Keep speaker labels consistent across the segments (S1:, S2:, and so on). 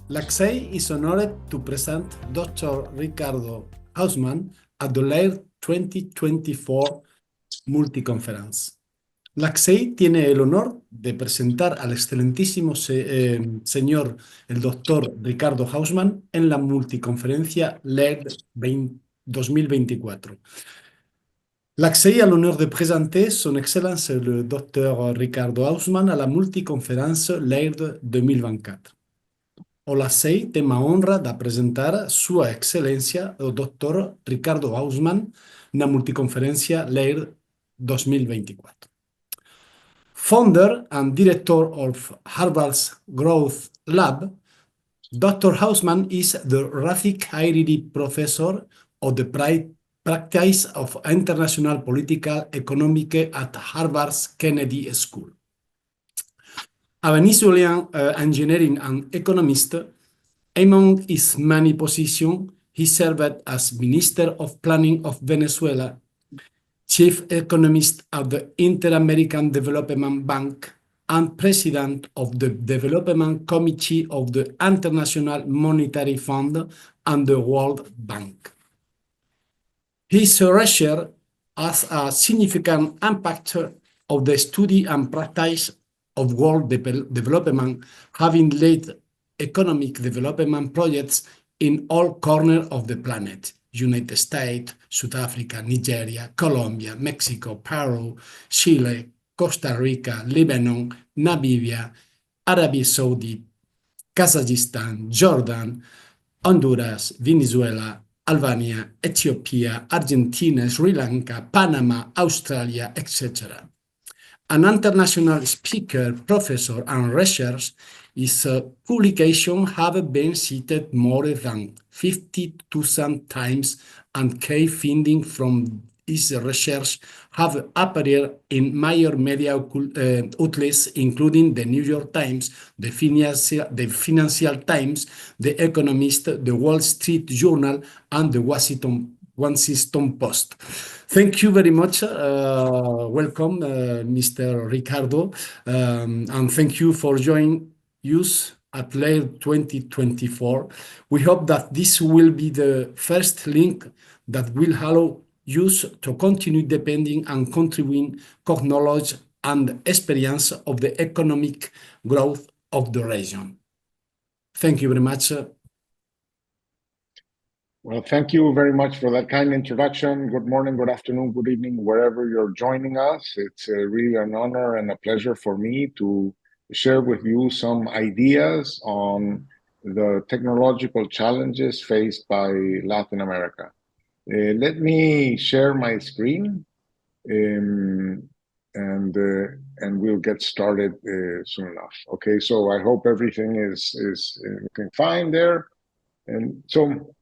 S1: LACCEI is honored to present Dr. Ricardo Hausmann at the LEIRD 2024 Multiconference. LACCEI tiene el honor de presentar al excelentísimo señor, el doctor Ricardo Hausmann, en la multiconferencia LEIRD 2024. L'ACCEI a l'honneur de présenter son Excellence le docteur Ricardo Hausmann à la multiconference LEIRD 2024. O LACCEI tem a honra de presentar Sua Excelência o Dr. Ricardo Hausmann na multiconferência LEIRD 2024. Founder and Director of Harvard's Growth Lab, Dr. Hausmann is the Rafik Hariri Professor of the Practice of International Political Economic at Harvard's Kennedy School. A Venezuelan engineering and economist, among his many positions, he served as Minister of Planning of Venezuela, Chief Economist of the Inter-American Development Bank, and President of the Development Committee of the International Monetary Fund and the World Bank. His research has a significant impact of the study and practice of world development, having led economic development projects in all corners of the planet: United States, South Africa, Nigeria, Colombia, Mexico, Peru, Chile, Costa Rica, Lebanon, Namibia, Arabia Saudi, Kazakhstan, Jordan, Honduras, Venezuela, Albania, Ethiopia, Argentina, Sri Lanka, Panama, Australia, etc. An international speaker, professor, and researcher, his publications have been cited more than 50,000 times, and key findings from his research have appeared in major media outlets, including the New York Times, the Financial Times, The Economist, the Wall Street Journal, and the Washington Post. Thank you very much. Welcome, Mr. Ricardo, and thank you for joining us at LEIRD 2024. We hope that this will be the first link that will allow you to continue depending and contributing knowledge and experience of the economic growth of the region. Thank you very much.
S2: Well, thank you very much for that kind introduction. Good morning, good afternoon, good evening, wherever you're joining us. It's really an honor and a pleasure for me to share with you some ideas on the technological challenges faced by Latin America. Let me share my screen, and we'll get started soon enough. Okay, so I hope everything is looking fine there. And so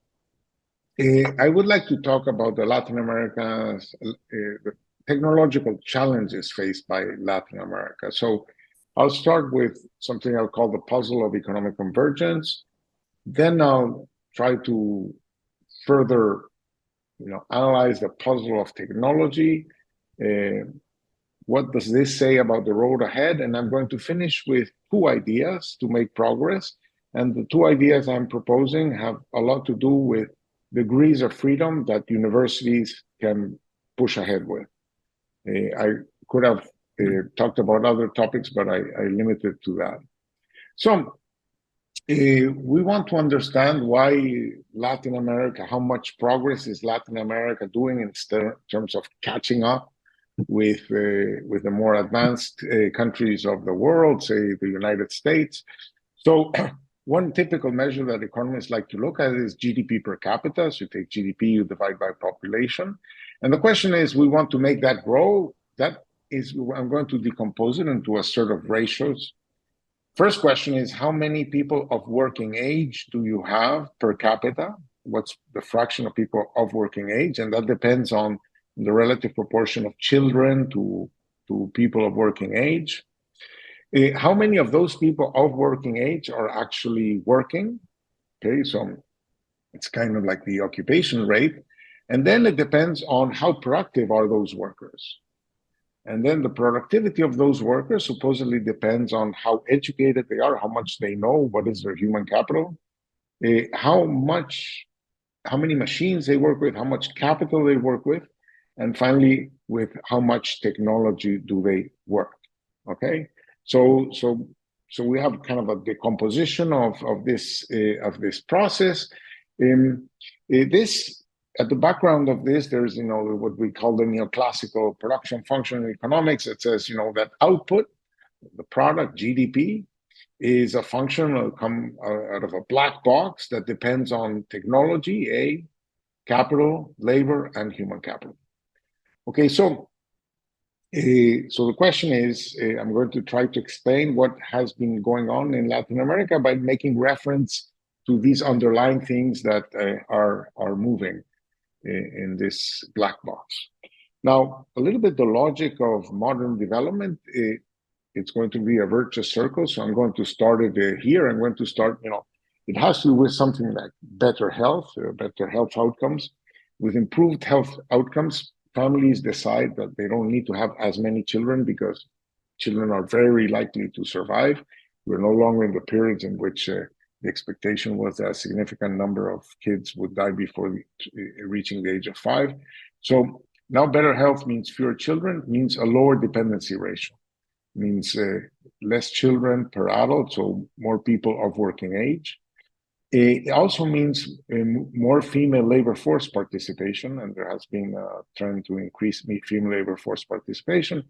S2: I would like to talk about the Latin America's the technological challenges faced by Latin America. So I'll start with something I'll call the puzzle of economic convergence. Then I'll try to further, analyze the puzzle of technology. What does this say about the road ahead? And I'm going to finish with two ideas to make progress. And the two ideas I'm proposing have a lot to do with degrees of freedom that universities can push ahead with. I could have talked about other topics, but I limited to that. So we want to understand why Latin America, how much progress is Latin America doing in terms of catching up with the more advanced countries of the world, say the United States. So one typical measure that economists like to look at is GDP per capita. So you take GDP, you divide by population. And the question is, we want to make that grow. That is, I'm going to decompose it into a sort of ratios. First question is, how many people of working age do you have per capita? What's the fraction of people of working age? And that depends on the relative proportion of children to people of working age. How many of those people of working age are actually working? Okay, so it's kind of like the occupation rate. And then it depends on how productive are those workers. And then the productivity of those workers supposedly depends on how educated they are, how much they know, what is their human capital, how many machines they work with, how much capital they work with, and finally, with how much technology do they work. Okay, so we have kind of a decomposition of this process. This At the background of this, there's what we call the neoclassical production functional economics. It says that output, the product GDP, is a function that come out of a black box that depends on technology, capital, labor, and human capital. Okay, so the question is, I'm going to try to explain what has been going on in Latin America by making reference to these underlying things that are moving in this black box. Now, a little bit the logic of modern development, it's going to be a virtuous circle. So I'm going to start it here. I'm going to start, it has to do with something like better health outcomes. With improved health outcomes, families decide that they don't need to have as many children because children are very likely to survive. We're no longer in the periods in which the expectation was that a significant number of kids would die before reaching the age of 5. So now better health means fewer children, means a lower dependency ratio, means less children per adult, so more people of working age. It also means more female labor force participation, and there has been a trend to increase female labor force participation,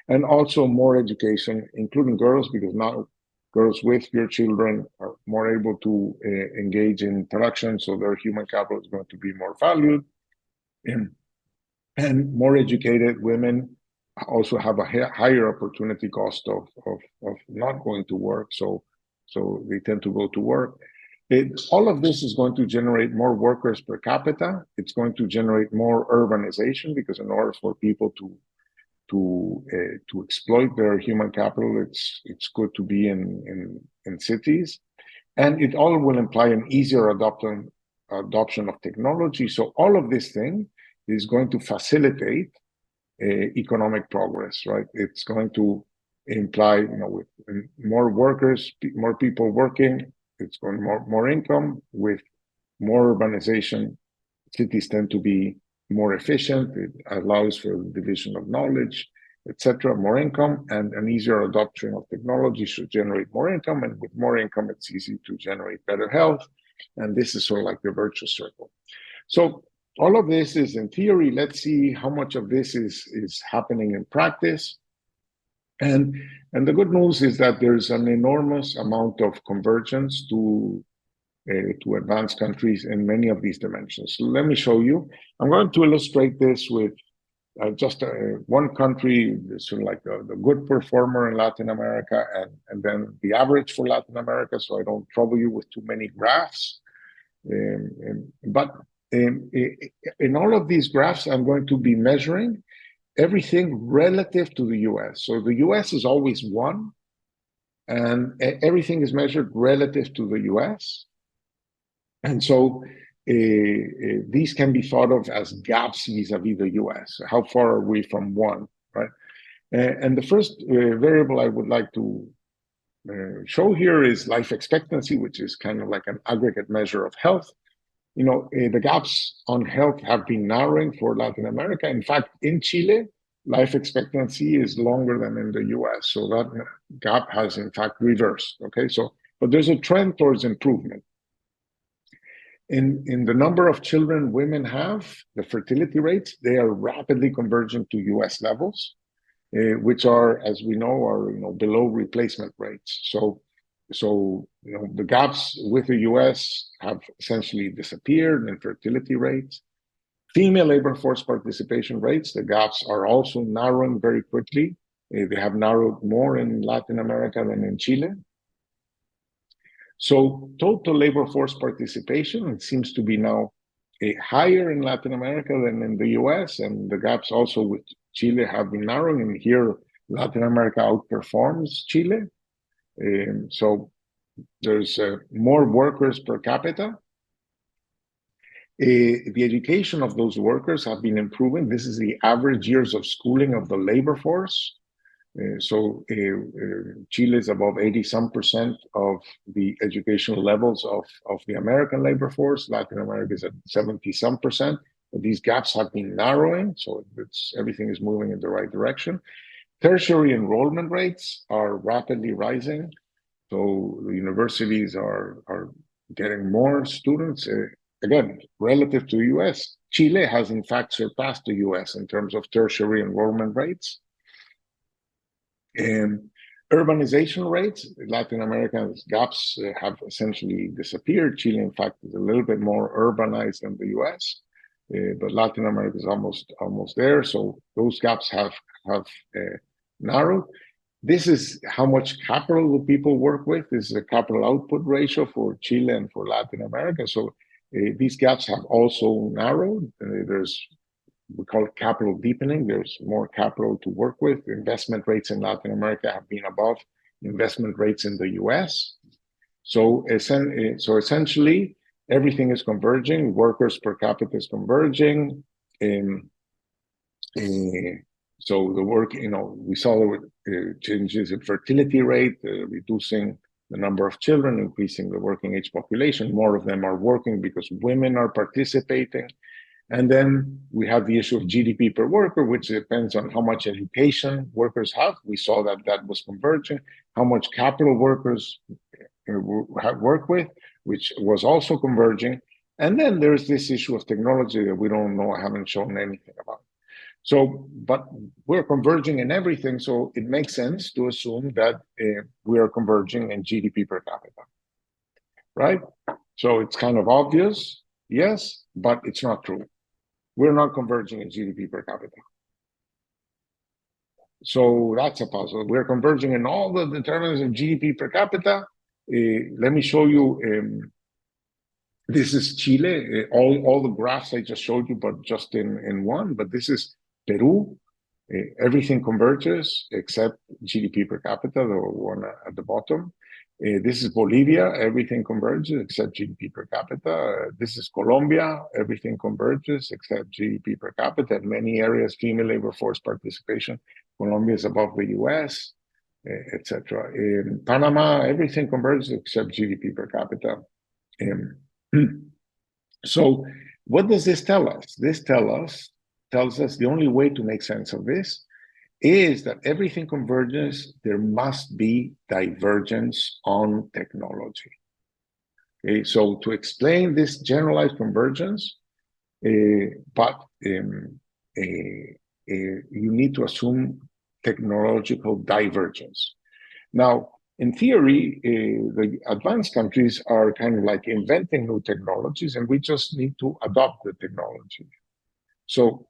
S2: and also more education, including girls, because now girls with fewer children are more able to engage in production, so their human capital is going to be more valued. And more educated women also have a higher opportunity cost of not going to work, so they tend to go to work. All of this is going to generate more workers per capita. It's going to generate more urbanization, because in order for people to exploit their human capital, it's good to be in cities, and it all will imply an easier adoption of technology. So all of this thing is going to facilitate economic progress, right? It's going to imply, with more workers, more people working, it's going more income. With more urbanization, cities tend to be more efficient. It allows for the division of knowledge, etc. More income and an easier adoption of technology should generate more income, and with more income, it's easy to generate better health. And this is sort of like the virtuous circle. So all of this is in theory. Let's see how much of this is happening in practice. And the good news is that there's an enormous amount of convergence to advanced countries in many of these dimensions. So let me show you. I'm going to illustrate this with just one country, sort of like the good performer in Latin America, and then the average for Latin America, so I don't trouble you with too many graphs. But in all of these graphs, I'm going to be measuring everything relative to the US. So the US is always 1, and everything is measured relative to the US. And so these can be thought of as gaps vis-a-vis the US. How far are we from 1, right? And the first variable I would like to show here is life expectancy, which is kind of like an aggregate measure of health. The gaps on health have been narrowing for Latin America. In fact, in Chile, life expectancy is longer than in the US. So that gap has in fact reversed, okay? But there's a trend towards improvement. In the number of children women have, the fertility rates, they are rapidly converging to US levels, which are, as we know, below replacement rates. So the gaps with the US have essentially disappeared in fertility rates. Female labor force participation rates, the gaps are also narrowing very quickly. They have narrowed more in Latin America than in Chile. So total labor force participation, it seems to be now higher in Latin America than in the US, and the gaps also with Chile have been narrowing, and here Latin America outperforms Chile. So there's more workers per capita. The education of those workers have been improving. This is the average years of schooling of the labor force. Chile is above 80-some% of the educational levels of the American labor force. Latin America is at 70-some%. These gaps have been narrowing, so everything is moving in the right direction. Tertiary enrollment rates are rapidly rising. So the universities are getting more students. Again, relative to the US, Chile has in fact surpassed the US in terms of tertiary enrollment rates. Urbanization rates, Latin America's gaps have essentially disappeared. Chile, in fact, is a little bit more urbanized than the US, but Latin America is almost there. So those gaps have narrowed. This is how much capital do people work with. This is a capital output ratio for Chile and for Latin America. So these gaps have also narrowed. We call it capital deepening. There's more capital to work with. Investment rates in Latin America have been above investment rates in the US. So essentially, everything is converging. Workers per capita is converging. So the work, we saw changes in fertility rate, reducing the number of children, increasing the working age population. More of them are working because women are participating. And then we have the issue of GDP per worker, which depends on how much education workers have. We saw that was converging. How much capital workers work with, which was also converging. And then there's this issue of technology that we don't know, haven't shown anything about. So, but we're converging in everything, so it makes sense to assume that we are converging in GDP per capita, right? So it's kind of obvious, yes, but it's not true. We're not converging in GDP per capita. So that's a puzzle. We're converging in all the determinants of GDP per capita. Let me show you. This is Chile. All the graphs I just showed you, but just in one. But this is Peru. Everything converges except GDP per capita, the one at the bottom. This is Bolivia. Everything converges except GDP per capita. This is Colombia. Everything converges except GDP per capita. In many areas, female labor force participation. Colombia is above the US, etc. In Panama, everything converges except GDP per capita. So what does this tell us? This tells us the only way to make sense of this is that everything converges, there must be divergence on technology. Okay, so to explain this generalized convergence, but you need to assume technological divergence. Now, in theory, the advanced countries are kind of like inventing new technologies, and we just need to adopt the technology. So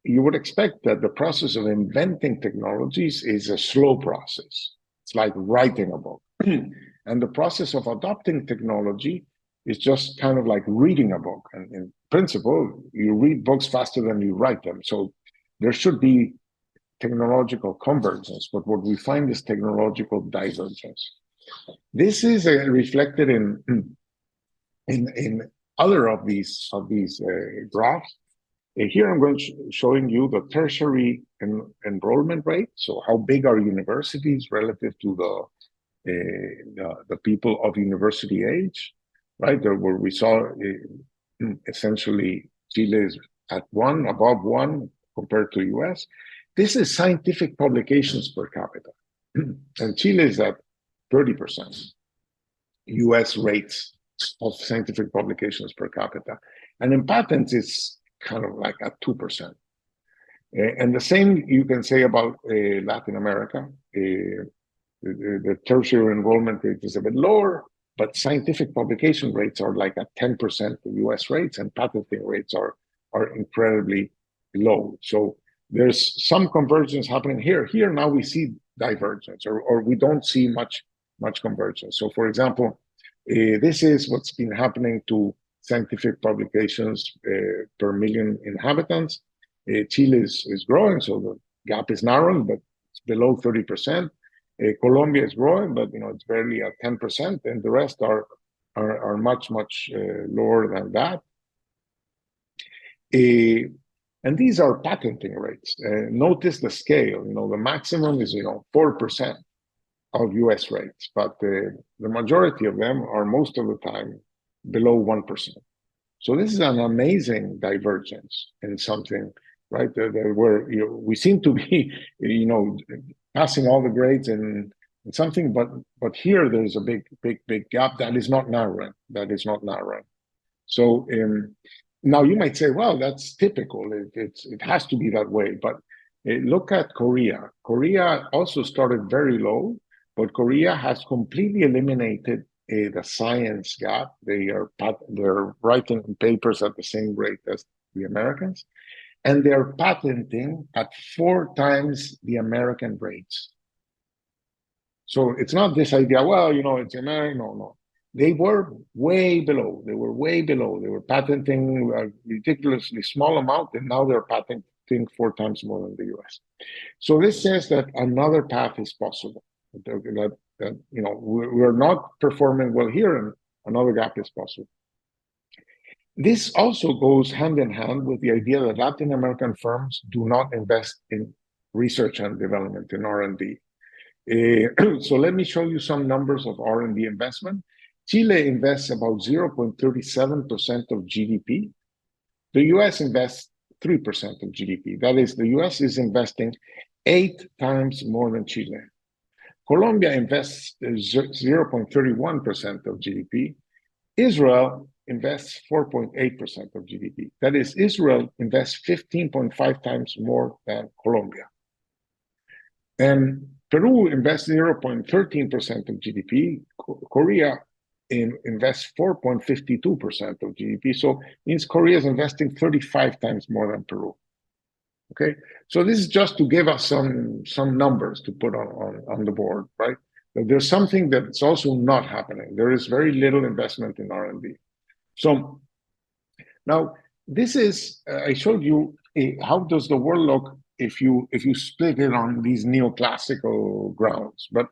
S2: you would expect that the process of inventing technologies is a slow process. It's like writing a book. And the process of adopting technology is just kind of like reading a book. And in principle, you read books faster than you write them. So there should be technological convergence, but what we find is technological divergence. This is reflected in other of these graphs. Here I'm going to showing you the tertiary enrollment rate. So how big are universities relative to the people of university age, right? Where we saw essentially Chile is at 1, above 1 compared to US. This is scientific publications per capita. And Chile is at 30%. US rates of scientific publications per capita. And in patents, it's kind of like at 2%. And the same you can say about Latin America. The tertiary enrollment rate is a bit lower, but scientific publication rates are like at 10% of US rates, and patenting rates are incredibly low. So there's some convergence happening here. Here now we see divergence, or we don't see much convergence. So for example, this is what's been happening to scientific publications per million inhabitants. Chile is growing, so the gap is narrowing, but it's below 30%. Colombia is growing, but it's barely at 10%, and the rest are much lower than that. And these are patenting rates. Notice the scale. The maximum is 4% of US rates, but the majority of them are most of the time below 1%. So this is an amazing divergence in something, right? Where we seem to be, passing all the grades in something, but here there's a big gap that is not narrowing. So now you might say, well, that's typical. It has to be that way. But look at Korea. Korea also started very low, but Korea has completely eliminated the science gap. They're writing papers at the same rate as the Americans, and they're patenting at 4 times the American rates. So it's not this idea, well, it's American. No. They were way below. They were patenting a ridiculously small amount, and now they're patenting 4 times more than the US. So this says that another path is possible. That we're not performing well here, and another gap is possible. This also goes hand in hand with the idea that Latin American firms do not invest in research and development, in R&D. So let me show you some numbers of R&D investment. Chile invests about 0.37% of GDP. The US invests 3% of GDP. That is, the US is investing 8 times more than Chile. Colombia invests 0.31% of GDP. Israel invests 4.8% of GDP. That is, Israel invests 15.5 times more than Colombia. And Peru invests 0.13% of GDP. Korea invests 4.52% of GDP. So means Korea is investing 35 times more than Peru. Okay, so this is just to give us some numbers to put on the board, right? But there's something that's also not happening. There is very little investment in R&D. So now this is I showed you how does the world look if you split it on these neoclassical grounds. But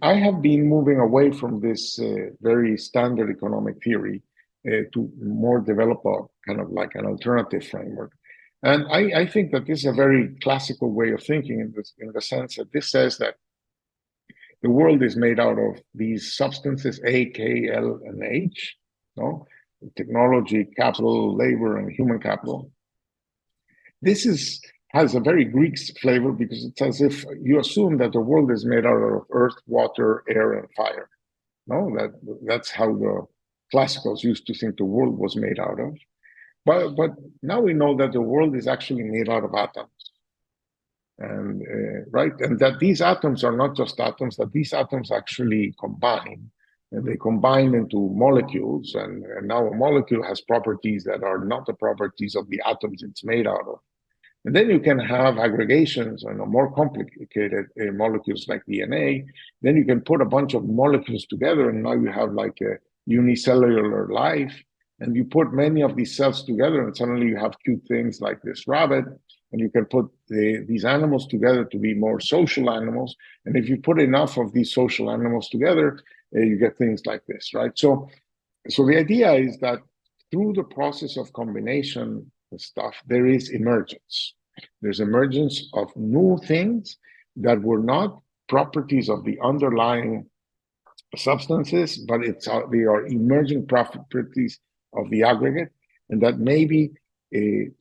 S2: I have been moving away from this very standard economic theory to more develop a kind of like an alternative framework. And I think that this is a very classical way of thinking in the sense that this says that the world is made out of these substances, A, K, L, and H, technology, capital, labor, and human capital. This has a very Greek flavor because it's as if you assume that the world is made out of earth, water, air, and fire. That's how the classicals used to think the world was made out of. But now we know that the world is actually made out of atoms. And right, and that these atoms are not just atoms, that these atoms actually combine, and they combine into molecules, and now a molecule has properties that are not the properties of the atoms it's made out of. And then you can have aggregations and more complicated molecules like DNA. Then you can put a bunch of molecules together, and now you have like a unicellular life. And you put many of these cells together, and suddenly you have cute things like this rabbit. And you can put these animals together to be more social animals. And if you put enough of these social animals together, you get things like this, right? So the idea is that through the process of combination and stuff, there is emergence. There's emergence of new things that were not properties of the underlying substances, but they are emerging properties of the aggregate, and that maybe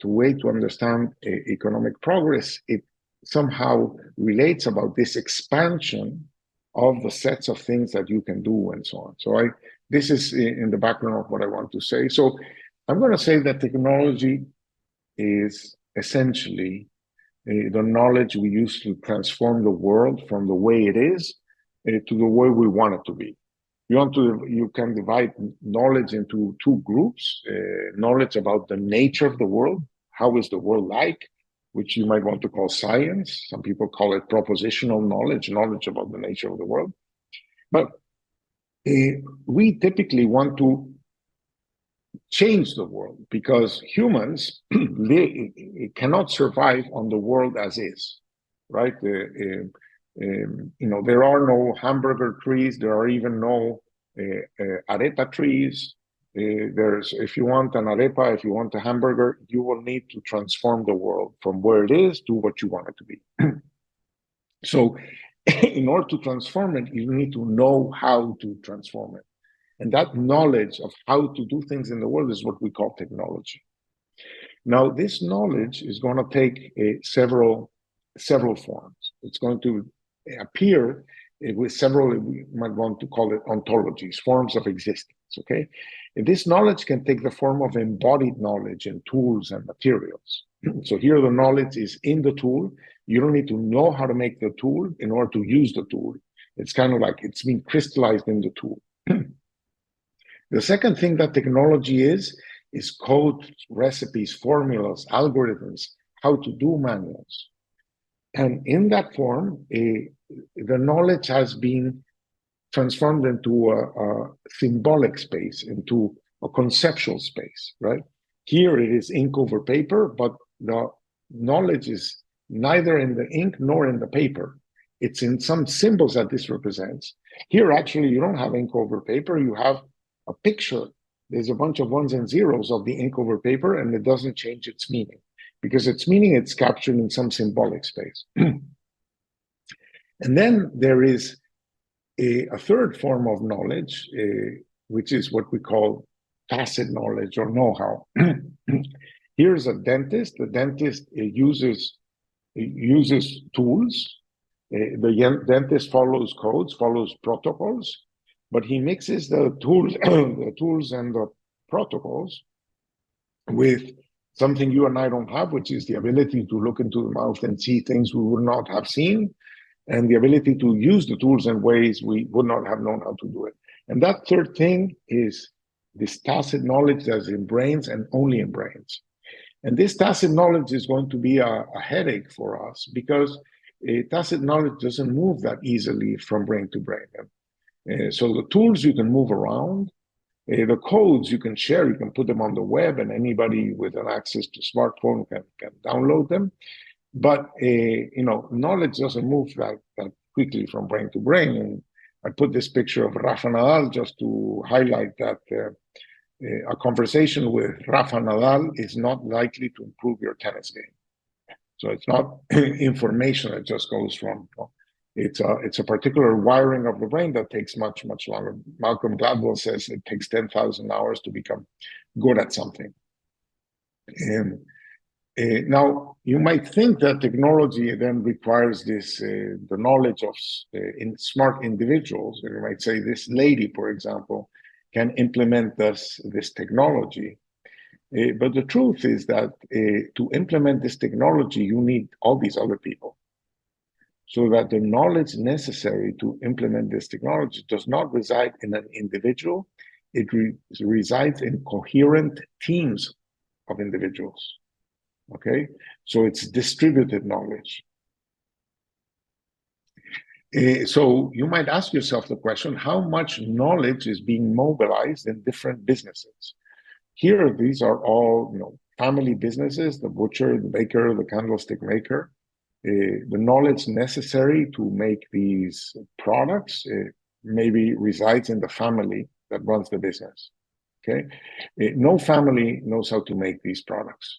S2: way to understand economic progress, it somehow relates about this expansion of the sets of things that you can do and so on. So this is in the background of what I want to say. So I'm going to say that technology is essentially the knowledge we use to transform the world from the way it is to the way we want it to be. You can divide knowledge into 2 groups, knowledge about the nature of the world, how is the world like, which you might want to call science. Some people call it propositional knowledge about the nature of the world. But we typically want to change the world because humans cannot survive on the world as is, right? There are no hamburger trees. There are even no arepa trees. If you want an arepa, if you want a hamburger, you will need to transform the world from where it is to what you want it to be. So in order to transform it, you need to know how to transform it. And that knowledge of how to do things in the world is what we call technology. Now, this knowledge is going to take several forms. It's going to appear with several, we might want to call it ontologies, forms of existence, okay? And this knowledge can take the form of embodied knowledge and tools and materials. So here the knowledge is in the tool. You don't need to know how to make the tool in order to use the tool. It's kind of like it's been crystallized in the tool. The second thing that technology is code, recipes, formulas, algorithms, how to do manuals. And in that form, the knowledge has been transformed into a symbolic space, into a conceptual space, right? Here it is ink over paper, but the knowledge is neither in the ink nor in the paper. It's in some symbols that this represents. Here, actually, you don't have ink over paper, you have a picture. There's a bunch of ones and zeros of the ink over paper, and it doesn't change its meaning. Because its meaning, it's captured in some symbolic space. And then there is a third form of knowledge, which is what we call tacit knowledge or know-how. Here's a dentist. The dentist uses tools. The dentist follows codes, follows protocols, but he mixes the tools, the tools and the protocols with something you and I don't have, which is the ability to look into the mouth and see things we would not have seen, and the ability to use the tools in ways we would not have known how to do it. And that third thing is this tacit knowledge that's in brains and only in brains. And this tacit knowledge is going to be a headache for us because tacit knowledge doesn't move that easily from brain to brain. So the tools you can move around, the codes you can share, you can put them on the web, and anybody with an access to smartphone can download them. But knowledge doesn't move that quickly from brain to brain. And I put this picture of Rafa Nadal just to highlight that a conversation with Rafa Nadal is not likely to improve your tennis game. So it's not information that just goes from. It's a particular wiring of the brain that takes much, much longer. Malcolm Gladwell says it takes 10,000 hours to become good at something. And now, you might think that technology then requires this, the knowledge of smart individuals. And you might say this lady, for example, can implement this technology. But the truth is that to implement this technology, you need all these other people. So that the knowledge necessary to implement this technology does not reside in an individual. It resides in coherent teams of individuals. Okay, so it's distributed knowledge. So you might ask yourself the question, how much knowledge is being mobilized in different businesses? Here, these are all family businesses, the butcher, the baker, the candlestick maker. The knowledge necessary to make these products maybe resides in the family that runs the business. Okay, no family knows how to make these products.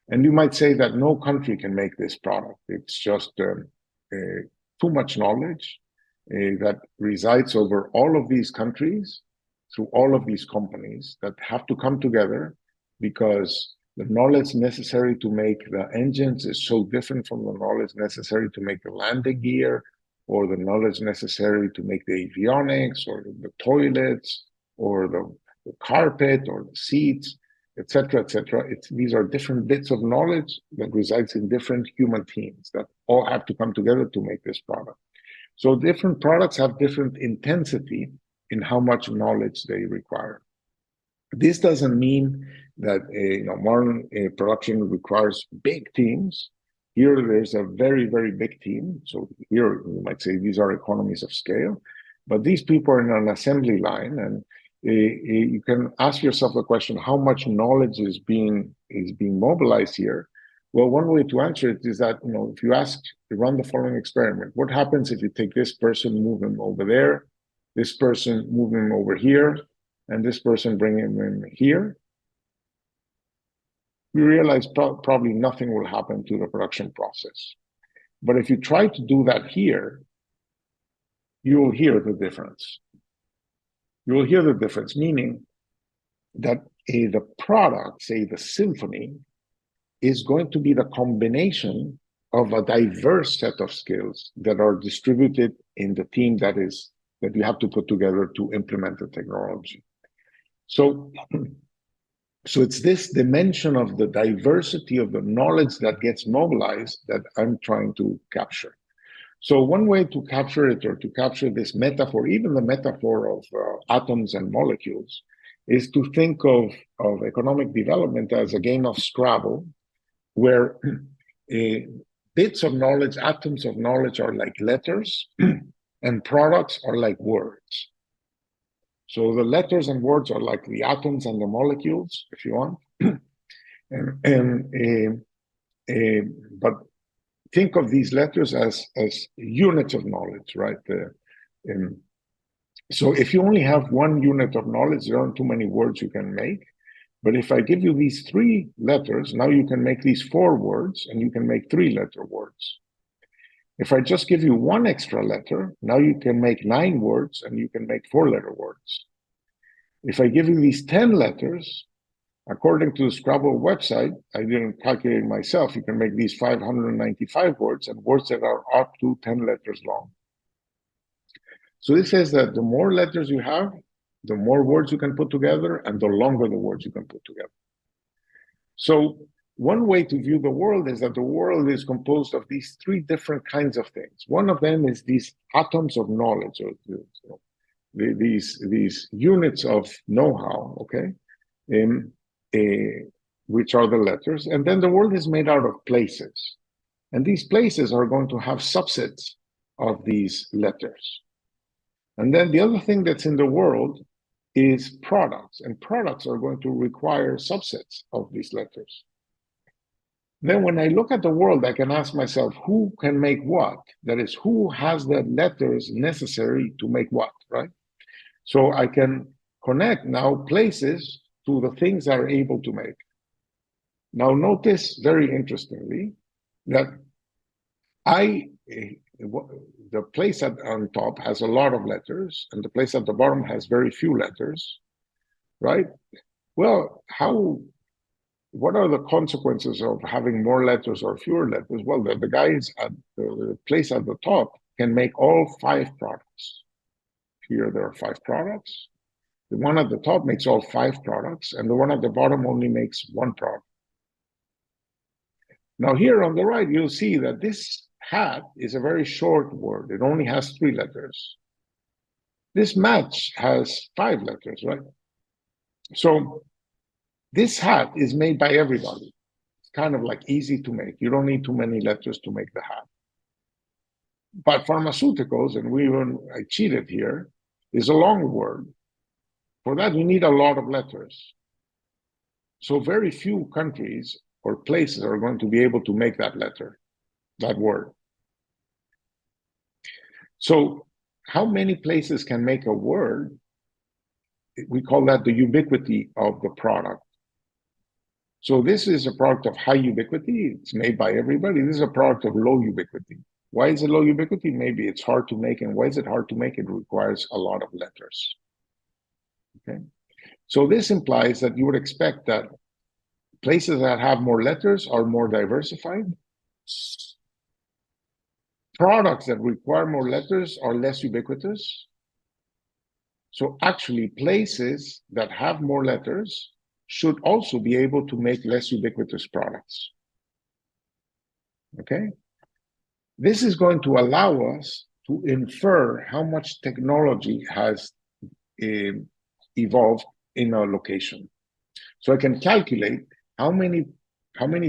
S2: And you might say that no country can make this product. It's just too much knowledge that resides over all of these countries, through all of these companies that have to come together because the knowledge necessary to make the engines is so different from the knowledge necessary to make the landing gear, or the knowledge necessary to make the avionics, or the toilets, or the carpet, or the seats, etc., etc. These are different bits of knowledge that resides in different human teams that all have to come together to make this product. So different products have different intensity in how much knowledge they require. This doesn't mean that modern production requires big teams. Here, there's a very, very big team. So here, you might say these are economies of scale. But these people are in an assembly line, and you can ask yourself the question: how much knowledge is being mobilized here? Well, one way to answer it is that if you run the following experiment: what happens if you take this person, move him over there, this person, move him over here, and this person bring him in here, you realize probably nothing will happen to the production process. But if you try to do that here, you will hear the difference. You will hear the difference, meaning that the product, say the symphony, is going to be the combination of a diverse set of skills that are distributed in the team that you have to put together to implement the technology. So it's this dimension of the diversity of the knowledge that gets mobilized that I'm trying to capture. So one way to capture it, or to capture this metaphor, even the metaphor of atoms and molecules, is to think of economic development as a game of Scrabble, where bits of knowledge, atoms of knowledge are like letters, and products are like words. So the letters and words are like the atoms and the molecules, if you want. But think of these letters as units of knowledge, right? So if you only have one unit of knowledge, there aren't too many words you can make. But if I give you these 3 letters, now you can make these 4 words, and you can make 3-letter words. If I just give you 1 extra letter, now you can make 9 words, and you can make 4-letter words. If I give you these 10 letters, according to the Scrabble website, I didn't calculate myself, you can make these 595 words, and words that are up to 10 letters long. So this says that the more letters you have, the more words you can put together, and the longer the words you can put together. So one way to view the world is that the world is composed of these 3 different kinds of things. One of them is these atoms of knowledge, or these units of know-how, okay, which are the letters. And then the world is made out of places. And these places are going to have subsets of these letters. And then the other thing that's in the world is products, and products are going to require subsets of these letters. Then when I look at the world, I can ask myself, who can make what? That is, who has the letters necessary to make what, right? So I can connect now places to the things that are able to make. Now notice, very interestingly, that the place on top has a lot of letters, and the place at the bottom has very few letters, right? Well, what are the consequences of having more letters or fewer letters? Well, the guys at the place at the top can make all 5 products. Here there are 5 products. The one at the top makes all 5 products, and the one at the bottom only makes 1 product. Now here on the right, you'll see that this hat is a very short word. It only has 3 letters. This match has 5 letters, right? So this hat is made by everybody. It's kind of like easy to make. You don't need too many letters to make the hat. But pharmaceuticals, and I cheated here, is a long word. For that, you need a lot of letters. So very few countries or places are going to be able to make that letter, that word. So how many places can make a word? We call that the ubiquity of the product. So this is a product of high ubiquity. It's made by everybody. This is a product of low ubiquity. Why is it low ubiquity? Maybe it's hard to make. And why is it hard to make? It requires a lot of letters. Okay. So this implies that you would expect that places that have more letters are more diversified. Products that require more letters are less ubiquitous. So actually, places that have more letters should also be able to make less ubiquitous products. Okay? This is going to allow us to infer how much technology has evolved in a location. So I can calculate how many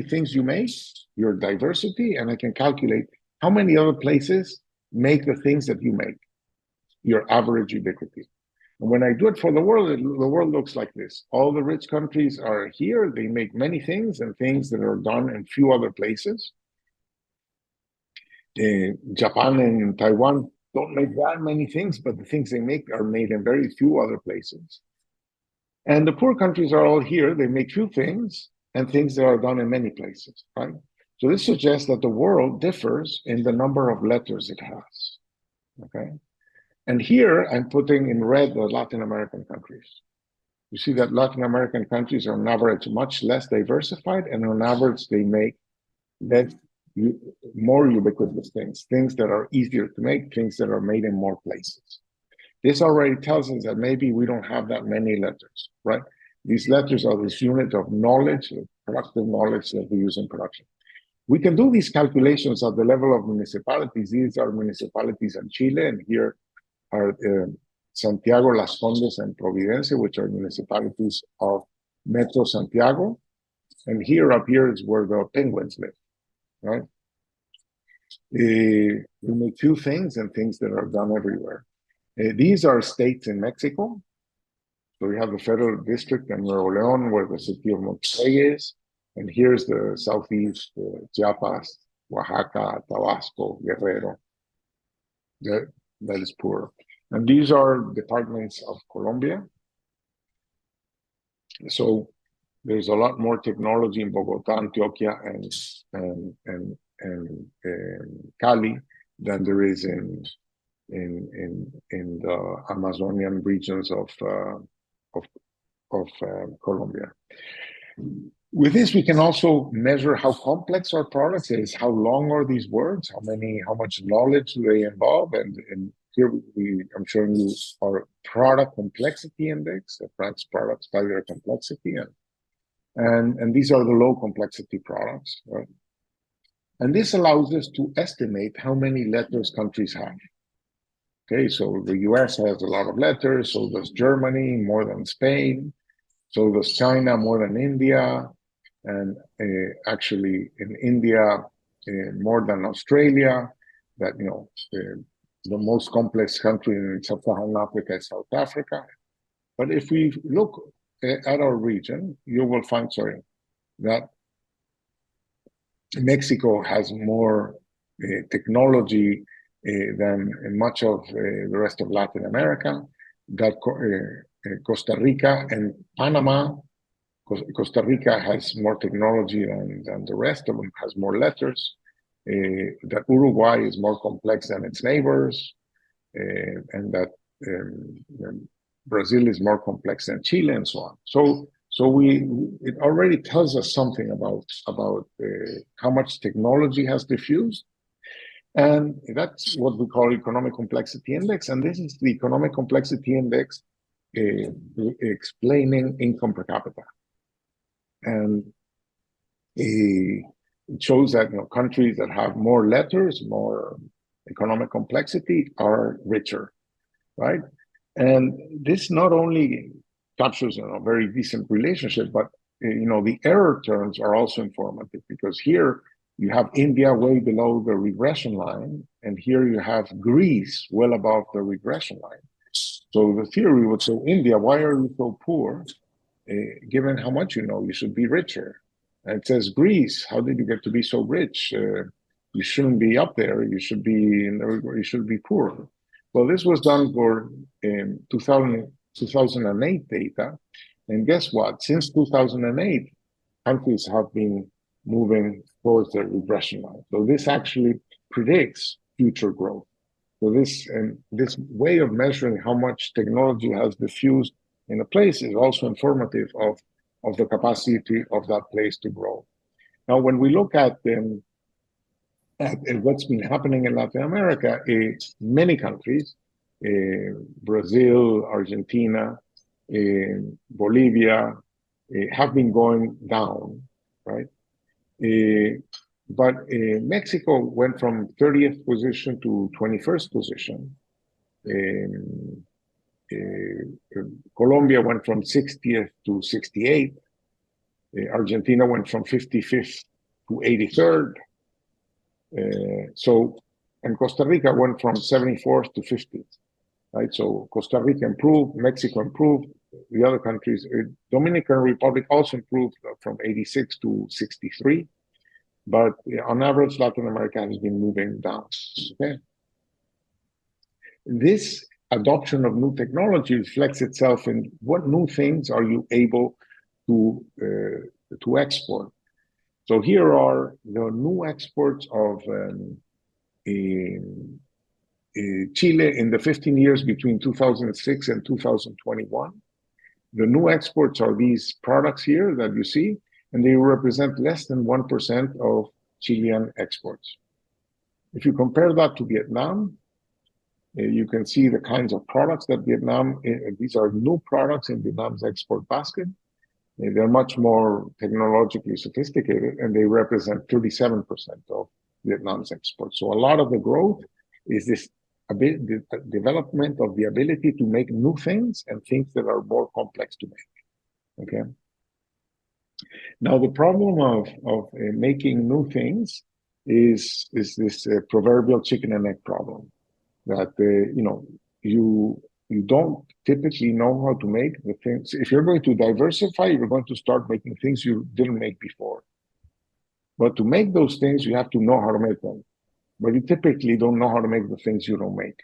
S2: things you make, your diversity, and I can calculate how many other places make the things that you make, your average ubiquity. And when I do it for the world looks like this. All the rich countries are here. They make many things, and things that are done in few other places. Japan and Taiwan don't make that many things, but the things they make are made in very few other places. And the poor countries are all here. They make few things and things that are done in many places, right? So this suggests that the world differs in the number of letters it has, okay? And here I'm putting in red the Latin American countries. You see that Latin American countries are on average much less diversified, and on average they make more ubiquitous things that are easier to make, things that are made in more places. This already tells us that maybe we don't have that many letters, right? These letters are this unit of knowledge, productive knowledge that we use in production. We can do these calculations at the level of municipalities. These are municipalities in Chile, and here are Santiago, Las Condes, and Providencia, which are municipalities of Metro Santiago. And here up here is where the penguins live, right? We make few things and things that are done everywhere. These are states in Mexico. So we have the federal district in Nuevo León, where the city of Monterrey is. And here's the southeast, Chiapas, Oaxaca, Tabasco, Guerrero. That is poor. And these are departments of Colombia. So there's a lot more technology in Bogota, Antioquia, and Cali than there is in the Amazonian regions of Colombia. With this, we can also measure how complex our products is, how long are these words, how much knowledge do they involve, and here I'm showing you our product complexity index, the Frank's products by their complexity, and these are the low complexity products, right? And this allows us to estimate how many letters countries have. Okay, so the US has a lot of letters, so does Germany, more than Spain, so does China, more than India, and actually in India, more than Australia, that, the most complex country in sub-Saharan Africa is South Africa. But if we look at our region, you will find, that Mexico has more technology than much of the rest of Latin America, that Costa Rica and Panama, Costa Rica has more technology than the rest of them, has more letters, that Uruguay is more complex than its neighbors, and that Brazil is more complex than Chile, and so on. So it already tells us something about how much technology has diffused, and that's what we call economic complexity index. And this is the economic complexity index explaining income per capita, and it shows that countries that have more letters, more economic complexity, are richer, right? And this not only captures a very decent relationship, but the error terms are also informative, because here you have India way below the regression line, and here you have Greece well above the regression line. So the theory would say, India, why are you so poor? Given how much you should be richer. And it says, Greece, how did you get to be so rich? You shouldn't be up there. You should be poor. Well, this was done for 2008 data. And guess what? Since 2008, countries have been moving towards the regression line. So this actually predicts future growth. So this way of measuring how much technology has diffused in a place is also informative of the capacity of that place to grow. Now, when we look at what's been happening in Latin America, many countries, Brazil, Argentina, Bolivia, have been going down, right? But Mexico went from 30th position to 21st position. Colombia went from 60th to 68th. Argentina went from 55th to 83rd. And Costa Rica went from 74th to 50th. Right, so Costa Rica improved, Mexico improved, the other countries, Dominican Republic also improved from 86 to 63. But on average, Latin America has been moving down. Okay. This adoption of new technology reflects itself in what new things are you able to export. So here are the new exports of Chile in the 15 years between 2006 and 2021. The new exports are these products here that you see, and they represent less than 1% of Chilean exports. If you compare that to Vietnam, you can see the kinds of products that these are new products in Vietnam's export basket. They're much more technologically sophisticated, and they represent 37% of Vietnam's exports. So a lot of the growth is this the development of the ability to make new things and things that are more complex to make. Okay. Now the problem of making new things is this proverbial chicken and egg problem, that you don't typically know how to make the things. If you're going to diversify, you're going to start making things you didn't make before. But to make those things, you have to know how to make them. But you typically don't know how to make the things you don't make.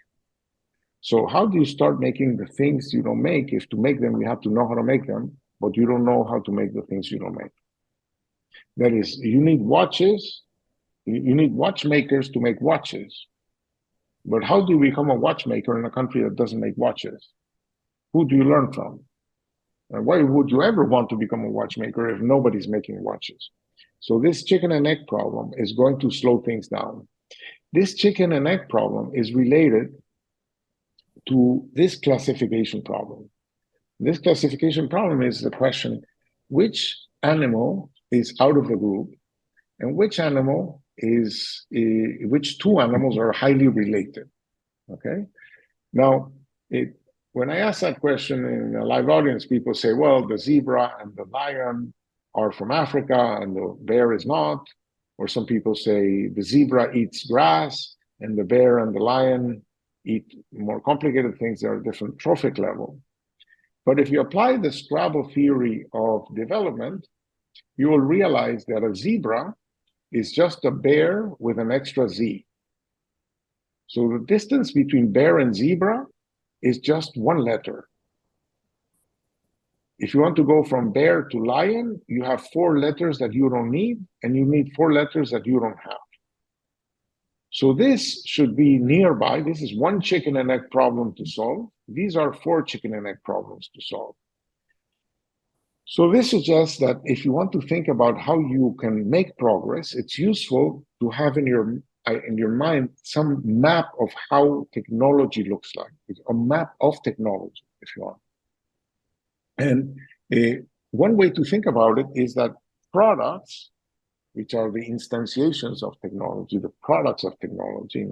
S2: So how do you start making the things you don't make? If to make them, you have to know how to make them, but you don't know how to make the things you don't make. That is, you need watches, you need watchmakers to make watches. But how do you become a watchmaker in a country that doesn't make watches? Who do you learn from? And why would you ever want to become a watchmaker if nobody's making watches? So this chicken and egg problem is going to slow things down. This chicken and egg problem is related to this classification problem. This classification problem is the question, which animal is out of the group and which two animals are highly related, okay? Now, when I ask that question in a live audience, people say, well, the zebra and the lion are from Africa and the bear is not. Or some people say the zebra eats grass and the bear and the lion eat more complicated things that are different trophic level. But if you apply the Scrabble theory of development, you will realize that a zebra is just a bear with an extra Z. So the distance between bear and zebra is just one letter. If you want to go from bear to lion, you have 4 letters that you don't need, and you need 4 letters that you don't have. So this should be nearby. This is one chicken and egg problem to solve. These are 4 chicken and egg problems to solve. So this suggests that if you want to think about how you can make progress, it's useful to have in your mind some map of how technology looks like, a map of technology, if you want. And one way to think about it is that products, which are the instantiations of technology, the products of technology,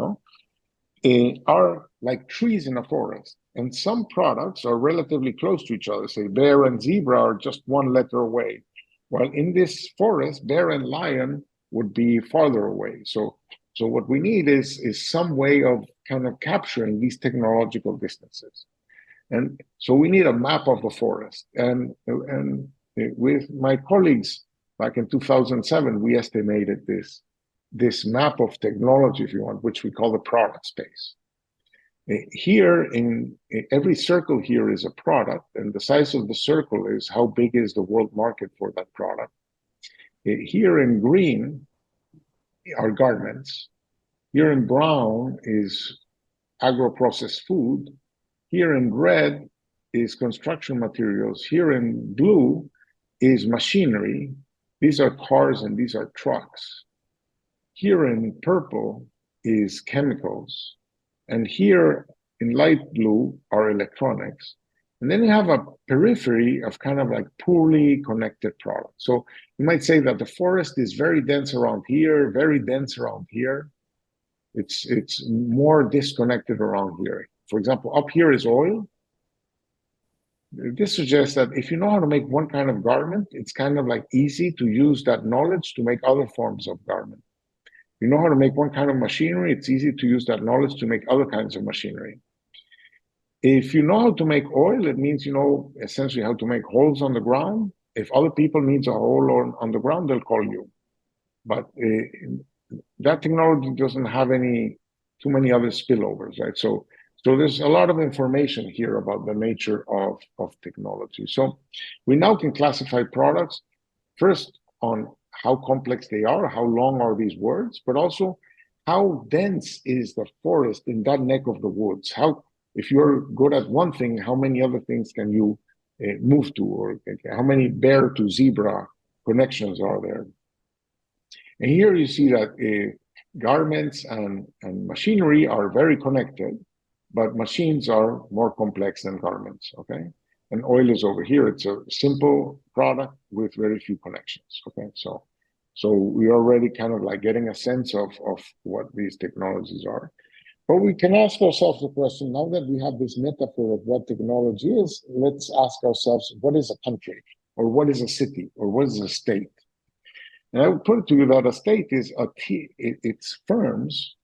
S2: are like trees in a forest. And some products are relatively close to each other. Say bear and zebra are just 1 letter away. While in this forest, bear and lion would be farther away. So what we need is some way of kind of capturing these technological distances. And so we need a map of the forest. And with my colleagues back in 2007, we estimated this map of technology, if you want, which we call the product space. Here, in every circle here is a product, and the size of the circle is how big is the world market for that product. Here in green are garments. Here in brown is agro-processed food. Here in red is construction materials. Here in blue is machinery. These are cars and these are trucks. Here in purple is chemicals. And here in light blue are electronics. And then you have a periphery of kind of like poorly connected products. So you might say that the forest is very dense around here, very dense around here. It's more disconnected around here. For example, up here is oil. This suggests that if you know how to make one kind of garment, it's kind of like easy to use that knowledge to make other forms of garment. You know how to make one kind of machinery, it's easy to use that knowledge to make other kinds of machinery. If you know how to make oil, it means you know essentially how to make holes on the ground. If other people need a hole on the ground, they'll call you. But that technology doesn't have too many other spillovers, right? So So there's a lot of information here about the nature of technology. So we now can classify products first on how complex they are, how long are these words, but also how dense is the forest in that neck of the woods. How, if you're good at one thing, how many other things can you move to, or how many bear to zebra connections are there? And here you see that garments and machinery are very connected, but machines are more complex than garments, okay? And oil is over here. It's a simple product with very few connections, okay? So we're already kind of like getting a sense of what these technologies are. But we can ask ourselves the question, now that we have this metaphor of what technology is, let's ask ourselves, what is a country? Or what is a city? Or what is a state? And I would put it to you that a state is it's firms,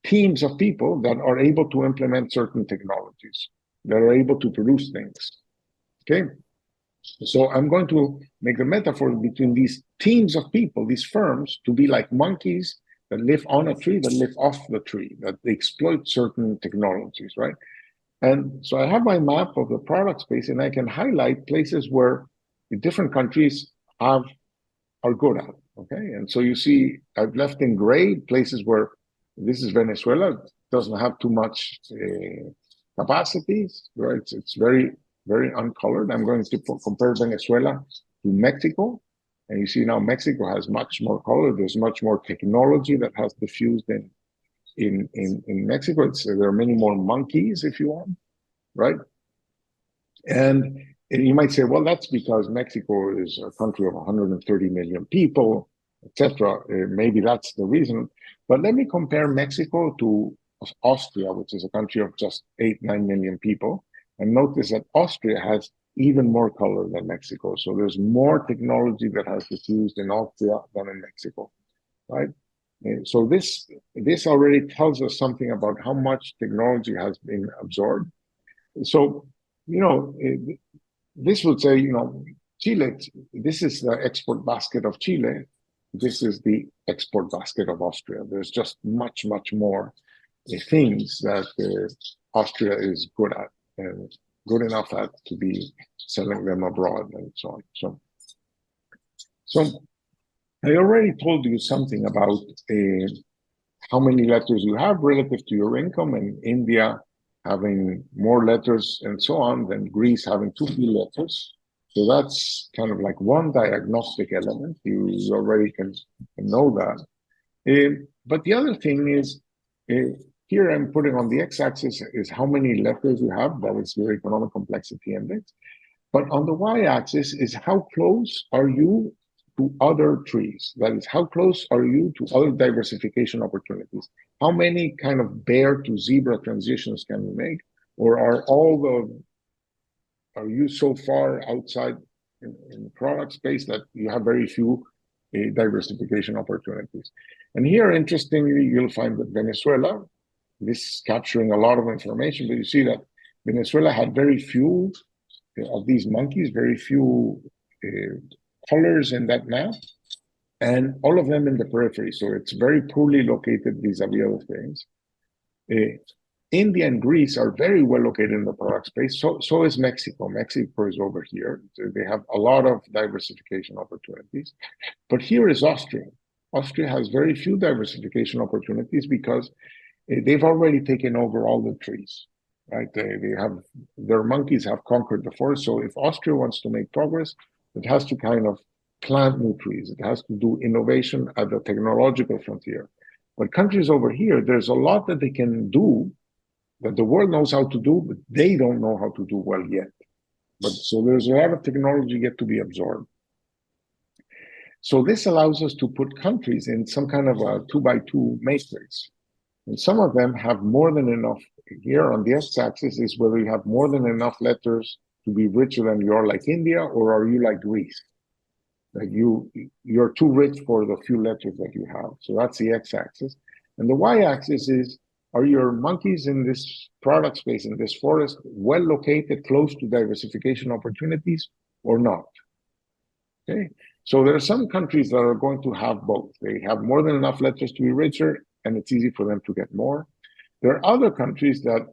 S2: teams of people that are able to implement certain technologies, that are able to produce things, okay? So I'm going to make a metaphor between these teams of people, these firms, to be like monkeys that live on a tree, that live off the tree, that they exploit certain technologies, right? And so I have my map of the product space, and I can highlight places where the different countries are good at, okay? And so you see, I've left in gray places where this is Venezuela, doesn't have too much capacities, right? It's very, very uncolored. I'm going to compare Venezuela to Mexico. And you see now Mexico has much more color. There's much more technology that has diffused in Mexico. There are many more monkeys, if you want, right? And you might say, well, that's because Mexico is a country of 130 million people, etc. Maybe that's the reason. But let me compare Mexico to Austria, which is a country of just 8-9 million people. And notice that Austria has even more color than Mexico. So there's more technology that has diffused in Austria than in Mexico, right? So this already tells us something about how much technology has been absorbed. So, you know, this would say, you know, Chile, this is the export basket of Chile. This is the export basket of Austria. There's just much, much more things that Austria is good at and good enough at to be selling them abroad and so on. So I already told you something about how many letters you have relative to your income, and India having more letters and so on than Greece having too few letters. So that's kind of like one diagnostic element. You already can know that. But the other thing is, here I'm putting on the x-axis is how many letters you have. That is your economic complexity index. But on the y-axis is how close are you to other trees? That is, how close are you to other diversification opportunities? How many kind of bear to zebra transitions can you make? Or are you so far outside in the product space that you have very few diversification opportunities? And here, interestingly, you'll find that Venezuela, this is capturing a lot of information, but you see that Venezuela had very few of these monkeys, very few colors in that map, and all of them in the periphery. So it's very poorly located vis-a-vis other things. India and Greece are very well located in the product space. So is Mexico. Mexico is over here. So they have a lot of diversification opportunities. But here is Austria. Austria has very few diversification opportunities because they've already taken over all the trees, right? Their monkeys have conquered the forest. So if Austria wants to make progress, it has to kind of plant new trees. It has to do innovation at the technological frontier. But countries over here, there's a lot that they can do that the world knows how to do, but they don't know how to do well yet. But so there's a lot of technology yet to be absorbed. So this allows us to put countries in some kind of a 2x2 matrix. And some of them have more than enough. Here on the x-axis is whether you have more than enough letters to be richer than you are like India, or are you like Greece? That you're too rich for the few letters that you have. So that's the x-axis. And the y-axis is, are your monkeys in this product space, in this forest, well located, close to diversification opportunities or not? Okay. So there are some countries that are going to have both. They have more than enough letters to be richer, and it's easy for them to get more. There are other countries that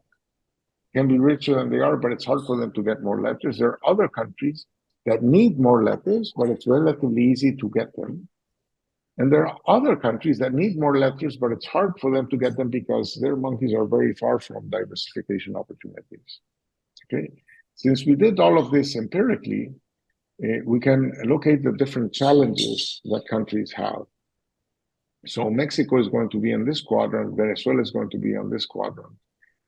S2: can be richer than they are, but it's hard for them to get more letters. There are other countries that need more letters, but it's relatively easy to get them. And there are other countries that need more letters, but it's hard for them to get them because their monkeys are very far from diversification opportunities. Okay, since we did all of this empirically, we can locate the different challenges that countries have. So Mexico is going to be in this quadrant, Venezuela is going to be on this quadrant,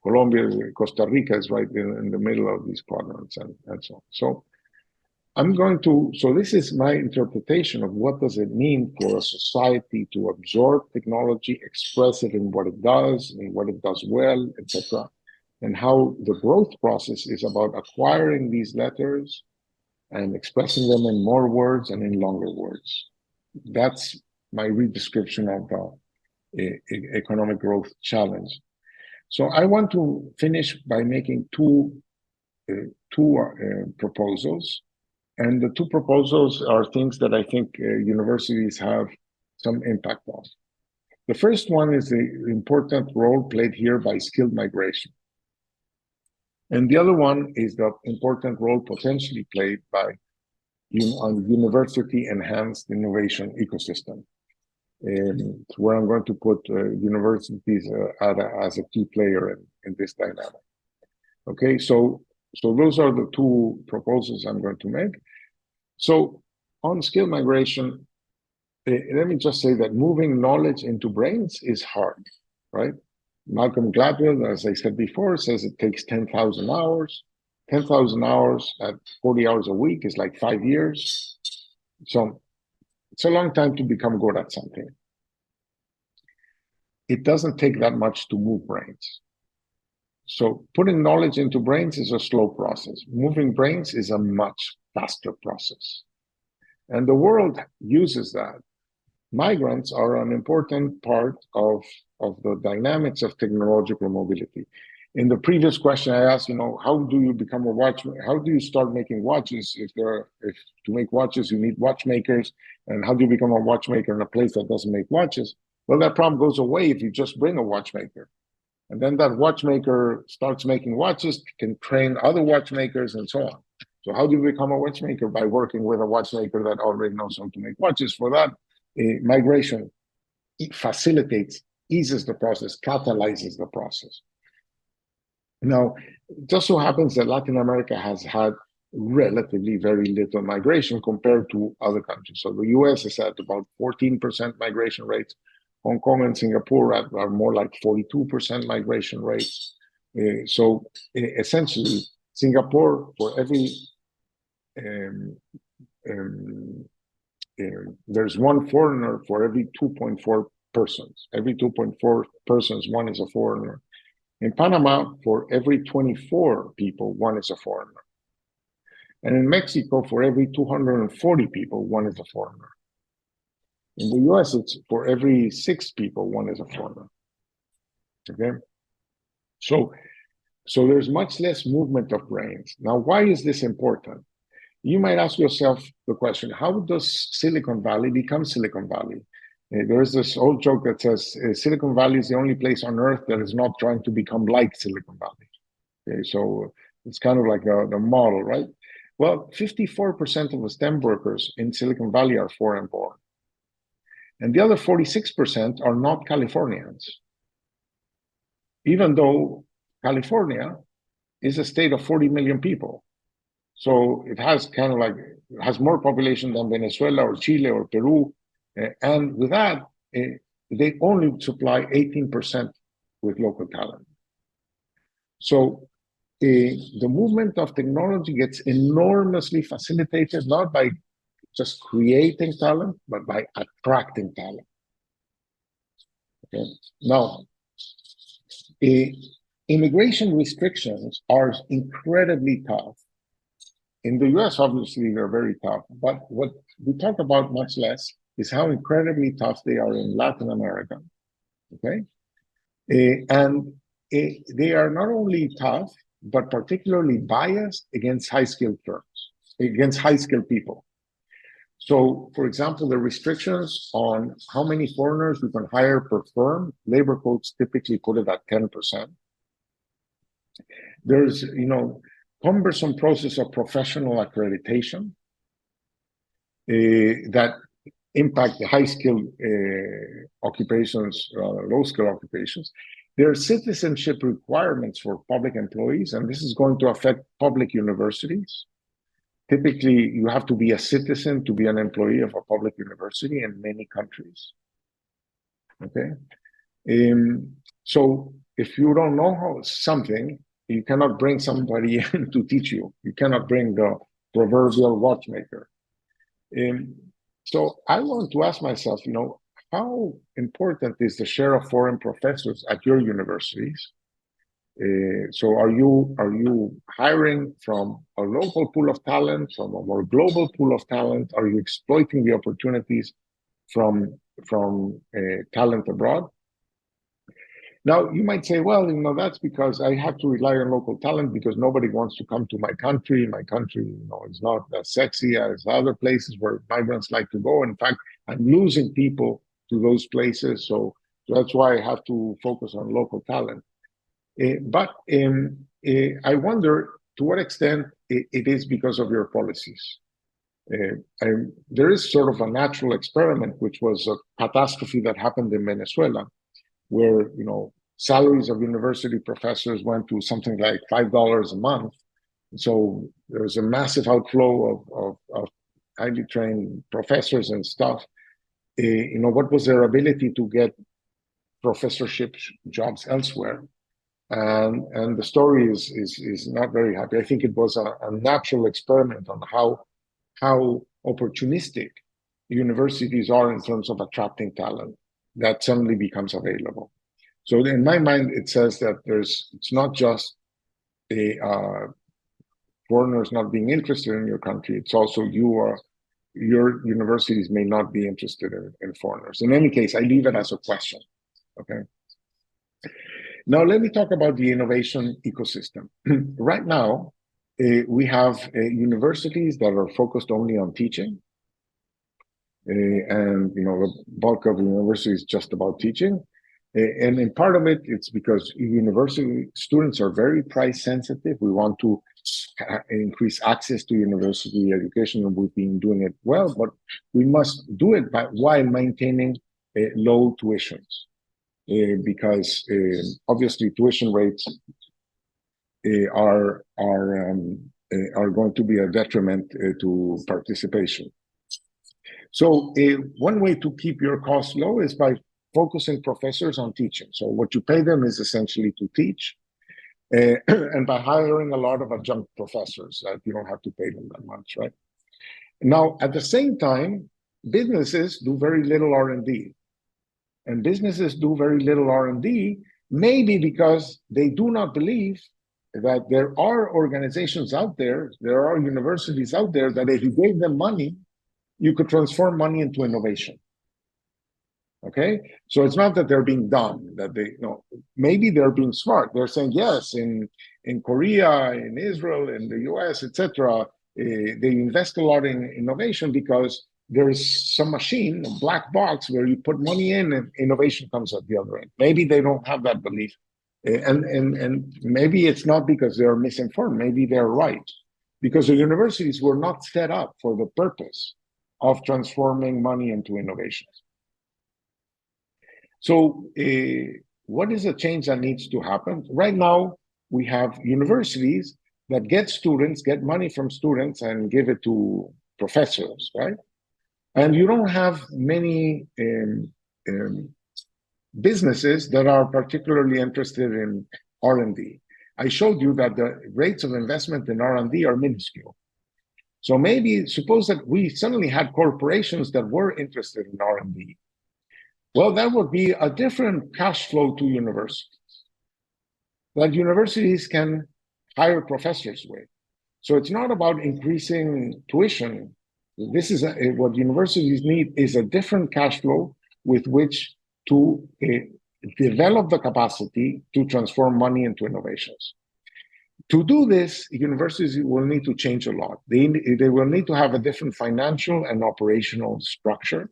S2: Colombia, Costa Rica is right in the middle of these quadrants, and so on. So this is my interpretation of what does it mean for a society to absorb technology, express it in what it does, and what it does well, etc., and how the growth process is about acquiring these letters and expressing them in more words and in longer words. That's my redescription of the economic growth challenge. So I want to finish by making two proposals. And the two proposals are things that I think universities have some impact on. The first one is the important role played here by skilled migration. And the other one is the important role potentially played by university-enhanced innovation ecosystem, where I'm going to put universities as a key player in this dynamic. Okay, so those are the two proposals I'm going to make. So on skill migration, let me just say that moving knowledge into brains is hard, right? Malcolm Gladwell, as I said before, says it takes 10,000 hours. 10,000 hours at 40 hours a week is like 5 years. So it's a long time to become good at something. It doesn't take that much to move brains. So putting knowledge into brains is a slow process. Moving brains is a much faster process. And the world uses that. Migrants are an important part of the dynamics of technological mobility. In the previous question, I asked, how do you become a watchmaker? How do you start making watches? If to make watches, you need watchmakers. And how do you become a watchmaker in a place that doesn't make watches? Well, that problem goes away if you just bring a watchmaker. And then that watchmaker starts making watches, can train other watchmakers and so on. So how do you become a watchmaker? By working with a watchmaker that already knows how to make watches. For that, migration facilitates, eases the process, catalyzes the process. Now, it just so happens that Latin America has had relatively very little migration compared to other countries. So the US is at about 14% migration rates. Hong Kong and Singapore are more like 42% migration rates. So essentially, Singapore, for every there's one foreigner for every 2.4 persons. Every 2.4 persons, one is a foreigner. In Panama, for every 24 people, one is a foreigner. And in Mexico, for every 240 people, one is a foreigner. In the US, it's for every 6 people, one is a foreigner. Okay? So there's much less movement of brains. Now, why is this important? You might ask yourself the question, how does Silicon Valley become Silicon Valley? There's this old joke that says Silicon Valley is the only place on earth that is not trying to become like Silicon Valley. Okay, so it's kind of like the model, right? Well, 54% of the STEM workers in Silicon Valley are foreign born. And the other 46% are not Californians. Even though California is a state of 40 million people. So it has has more population than Venezuela or Chile or Peru. And with that, they only supply 18% with local talent. So the movement of technology gets enormously facilitated, not by just creating talent, but by attracting talent. Okay. Now, immigration restrictions are incredibly tough. In the US, obviously, they're very tough. But what we talk about much less is how incredibly tough they are in Latin America. Okay. And they are not only tough, but particularly biased against high-skilled firms, against high-skilled people. So, for example, the restrictions on how many foreigners we can hire per firm, labor codes typically put it at 10%. There's, cumbersome process of professional accreditation that impact the high-skilled occupations, low-skilled occupations. There are citizenship requirements for public employees, and this is going to affect public universities. Typically, you have to be a citizen to be an employee of a public university in many countries. Okay? So if you don't know something, you cannot bring somebody in to teach you. You cannot bring the proverbial watchmaker. So I want to ask myself, how important is the share of foreign professors at your universities? So are you hiring from a local pool of talent, from a more global pool of talent? Are you exploiting the opportunities from talent abroad? Now, you might say, well, that's because I have to rely on local talent because nobody wants to come to my country. My country, is not as sexy as other places where migrants like to go. In fact, I'm losing people to those places. So that's why I have to focus on local talent. But I wonder to what extent it is because of your policies. There is sort of a natural experiment, which was a catastrophe that happened in Venezuela, where salaries of university professors went to something like $5 a month. So there's a massive outflow of highly trained professors and stuff. What was their ability to get professorship jobs elsewhere? And the story is not very happy. I think it was a natural experiment on how opportunistic universities are in terms of attracting talent that suddenly becomes available. So in my mind, it says that it's not just foreigners not being interested in your country. It's also your universities may not be interested in foreigners. In any case, I leave it as a question. Okay. Now, let me talk about the innovation ecosystem. Right now, we have universities that are focused only on teaching. And, the bulk of the university is just about teaching. And in part of it, it's because university students are very price sensitive. We want to increase access to university education, and we've been doing it well, but we must do it while maintaining low tuitions. Because obviously tuition rates are going to be a detriment to participation. So one way to keep your costs low is by focusing professors on teaching. So what you pay them is essentially to teach, and by hiring a lot of adjunct professors, you don't have to pay them that much, right? Now, at the same time, businesses do very little R&D. And businesses do very little R&D, maybe because they do not believe that there are organizations out there are universities out there that if you gave them money, you could transform money into innovation. Okay? So it's not that they're being dumb, that maybe they're being smart. They're saying, yes, in Korea, in Israel, in the US, etc., they invest a lot in innovation because there is some machine, a black box, where you put money in and innovation comes at the other end. Maybe they don't have that belief. And maybe it's not because they're misinformed. Maybe they're right. Because the universities were not set up for the purpose of transforming money into innovation. So what is the change that needs to happen? Right now, we have universities that get money from students and give it to professors, right? And you don't have many businesses that are particularly interested in R&D. I showed you that the rates of investment in R&D are minuscule. So maybe suppose that we suddenly had corporations that were interested in R&D. Well, that would be a different cash flow to universities that universities can hire professors with. So it's not about increasing tuition. This is what universities need is a different cash flow with which to develop the capacity to transform money into innovations. To do this, universities will need to change a lot. They will need to have a different financial and operational structure.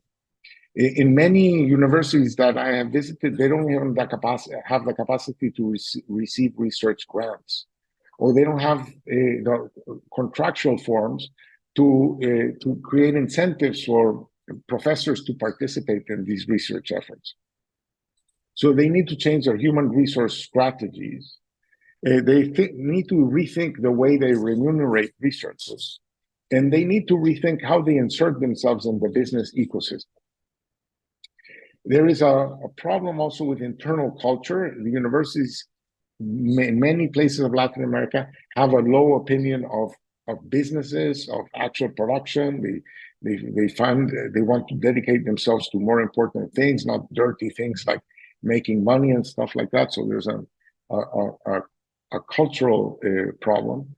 S2: In many universities that I have visited, they don't even have the capacity to receive research grants, or they don't have the contractual forms to create incentives for professors to participate in these research efforts. So they need to change their human resource strategies. They need to rethink the way they remunerate researchers, and they need to rethink how they insert themselves in the business ecosystem. There is a problem also with internal culture. The universities in many places of Latin America have a low opinion of businesses, of actual production. They find they want to dedicate themselves to more important things, not dirty things like making money and stuff like that. So there's a cultural problem.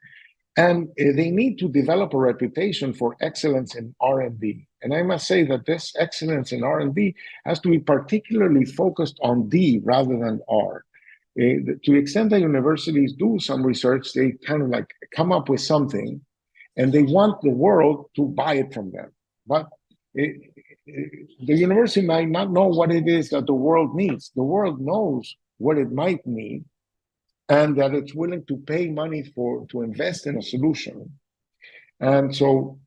S2: And they need to develop a reputation for excellence in R&D. And I must say that this excellence in R&D has to be particularly focused on D rather than R. To the extent that universities do some research, they kind of like come up with something and they want the world to buy it from them. But the university might not know what it is that the world needs. The world knows what it might need, and that it's willing to pay money to invest in a solution. And so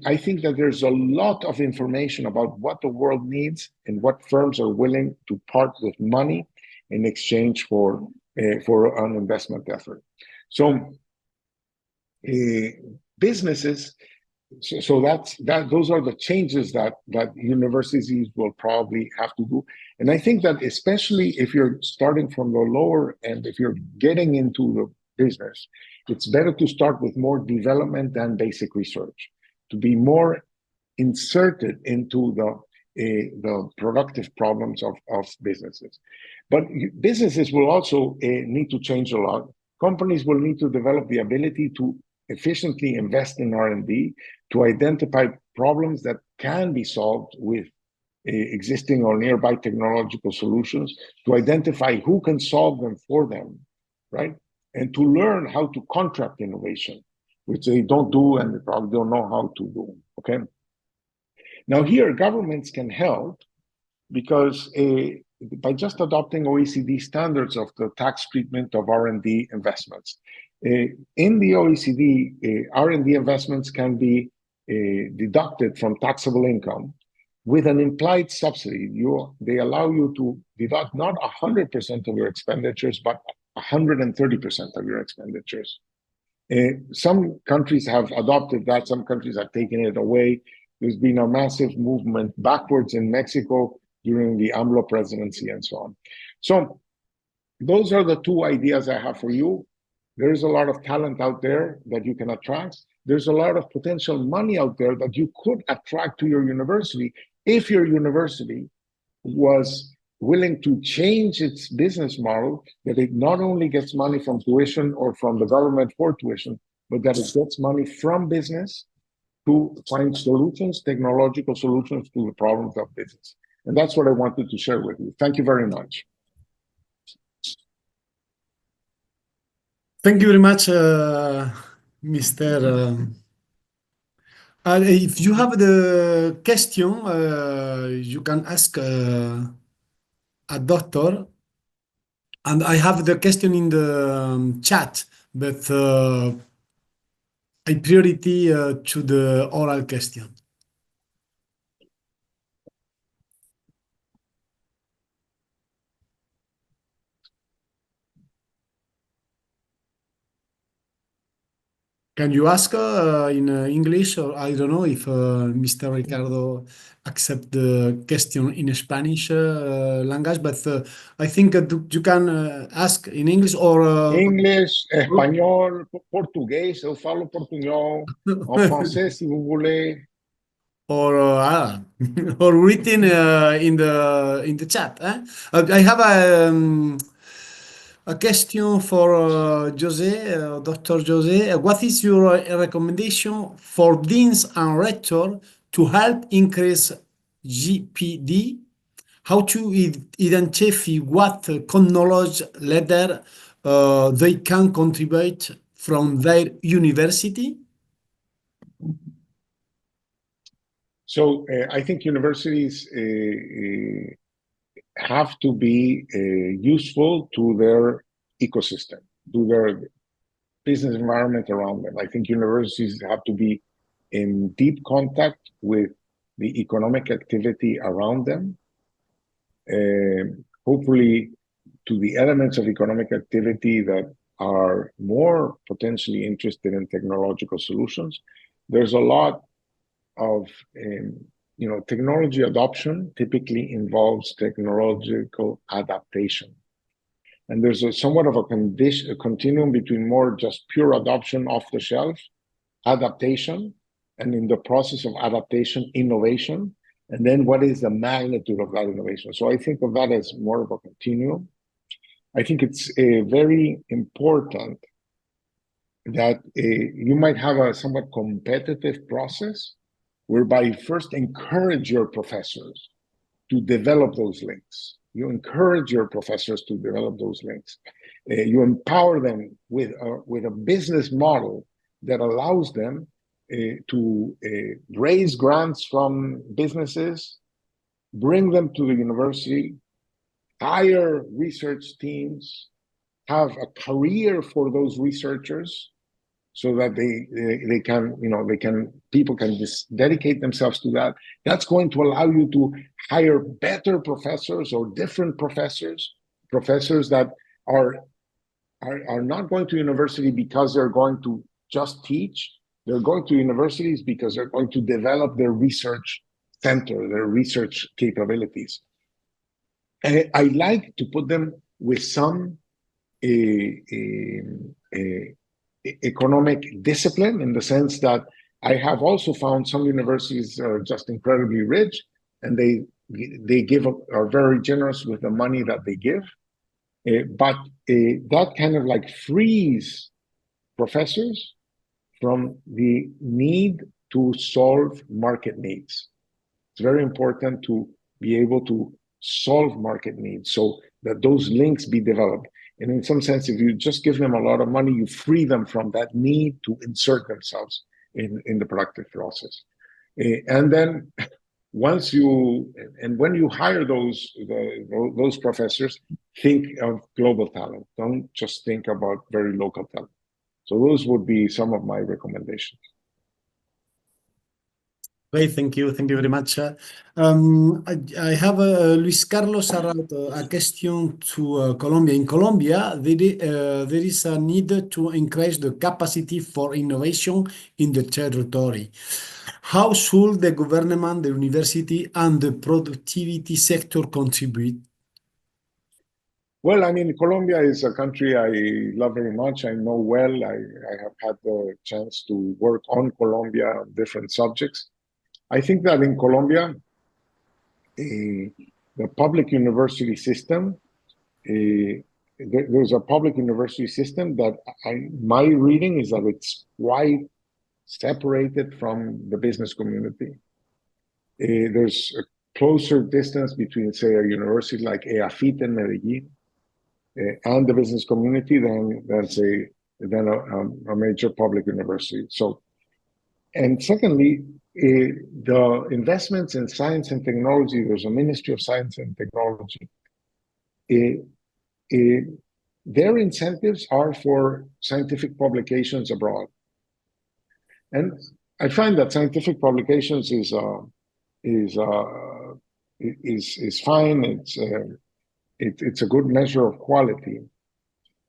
S2: I think that there's a lot of information about what the world needs and what firms are willing to part with money in exchange for an investment effort. So businesses, so those are the changes that universities will probably have to do. And I think that especially if you're starting from the lower end, if you're getting into the business, it's better to start with more development than basic research, to be more inserted into the productive problems of businesses. But businesses will also need to change a lot. Companies will need to develop the ability to efficiently invest in R&D, to identify problems that can be solved with existing or nearby technological solutions, to identify who can solve them for them, right? And to learn how to contract innovation, which they don't do and they probably don't know how to do, okay? Now here, governments can help because by just adopting OECD standards of the tax treatment of R&D investments. In the OECD, R&D investments can be deducted from taxable income with an implied subsidy. They allow you to deduct not 100% of your expenditures, but 130% of your expenditures. Some countries have adopted that, some countries have taken it away. There's been a massive movement backwards in Mexico during the AMLO presidency and so on. So those are the two ideas I have for you. There is a lot of talent out there that you can attract. There's a lot of potential money out there that you could attract to your university if your university was willing to change its business model, that it not only gets money from tuition or from the government for tuition, but that it gets money from business to find solutions, technological solutions to the problems of business. And that's what I wanted to share with you. Thank you very much.
S1: Thank you very much, Mr. If you have the question, you can ask a doctor. And I have the question in the chat, but I priority to the oral question. Can you ask in English, or I don't know if Mr. Ricardo accept the question in Spanish language, but I think you can ask in English or
S2: English, espagnol, português, eu falo portunhol, en français si vous voulez.
S1: Or or written in the chat. I have a question for Jose, Dr. Jose. What is your recommendation for deans and rector to help increase GPD? How to identify what knowledge leader they can contribute from their university?
S2: So I think universities have to be useful to their ecosystem, to their business environment around them. I think universities have to be in deep contact with the economic activity around them, hopefully to the elements of economic activity that are more potentially interested in technological solutions. There's a lot of technology adoption typically involves technological adaptation. And there's somewhat of a continuum between more just pure adoption off the shelf, adaptation, and in the process of adaptation, innovation, and then what is the magnitude of that innovation. So I think of that as more of a continuum. I think it's very important that you might have a somewhat competitive process whereby you first encourage your professors to develop those links. You encourage your professors to develop those links. You empower them with a business model that allows them to raise grants from businesses, bring them to the university, hire research teams, have a career for those researchers, so that people can just dedicate themselves to that. That's going to allow you to hire better professors or different professors that are not going to university because they're going to just teach. They're going to universities because they're going to develop their research center, their research capabilities. And I like to put them with some economic discipline, in the sense that I have also found some universities are just incredibly rich, and they are very generous with the money that they give, but that kind of like frees professors from the need to solve market needs. It's very important to be able to solve market needs so that those links be developed. And in some sense, if you just give them a lot of money, you free them from that need to insert themselves in the productive process. And then when you hire those professors, think of global talent. Don't just think about very local talent. So those would be some of my recommendations.
S1: Great, thank you very much. I have Luis Carlos Arraut, a question to Colombia. In Colombia, there is a need to increase the capacity for innovation in the territory. How should the government, the university, and the productivity sector contribute?
S2: Well, I mean, Colombia is a country I love very much. I know well. I have had the chance to work on Colombia on different subjects. I think that in Colombia, the public university system, there's a public university system that my reading is that it's quite separated from the business community. There's a closer distance between, say, a university like EAFIT in Medellin and the business community than a major public university. So, and secondly, the investments in science and technology, there's a Ministry of Science and Technology. Their incentives are for scientific publications abroad. And I find that scientific publications is fine. It's a good measure of quality.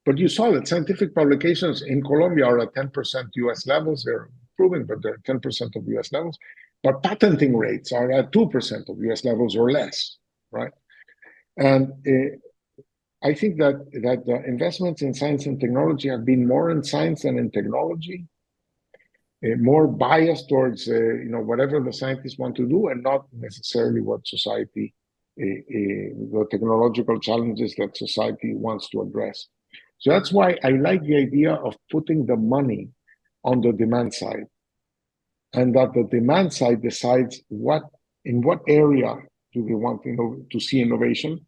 S2: But you saw that scientific publications in Colombia are at 10% US levels. They're improving, but they're 10% of US levels. But patenting rates are at 2% of US levels or less, right? And I think that the investments in science and technology have been more in science than in technology, more biased towards whatever the scientists want to do, and not necessarily what society, the technological challenges that society wants to address. So that's why I like the idea of putting the money on the demand side, and that the demand side decides in what area do we want to see innovation.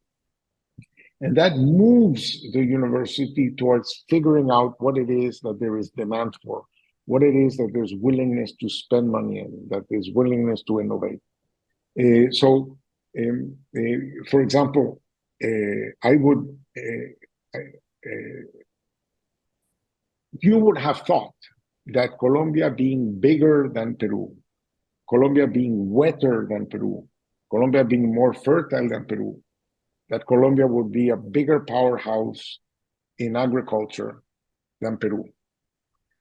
S2: And that moves the university towards figuring out what it is that there is demand for, what it is that there's willingness to spend money in, that there's willingness to innovate. For example, I would, you would have thought that Colombia being bigger than Peru, Colombia being wetter than Peru, Colombia being more fertile than Peru, that Colombia would be a bigger powerhouse in agriculture than Peru.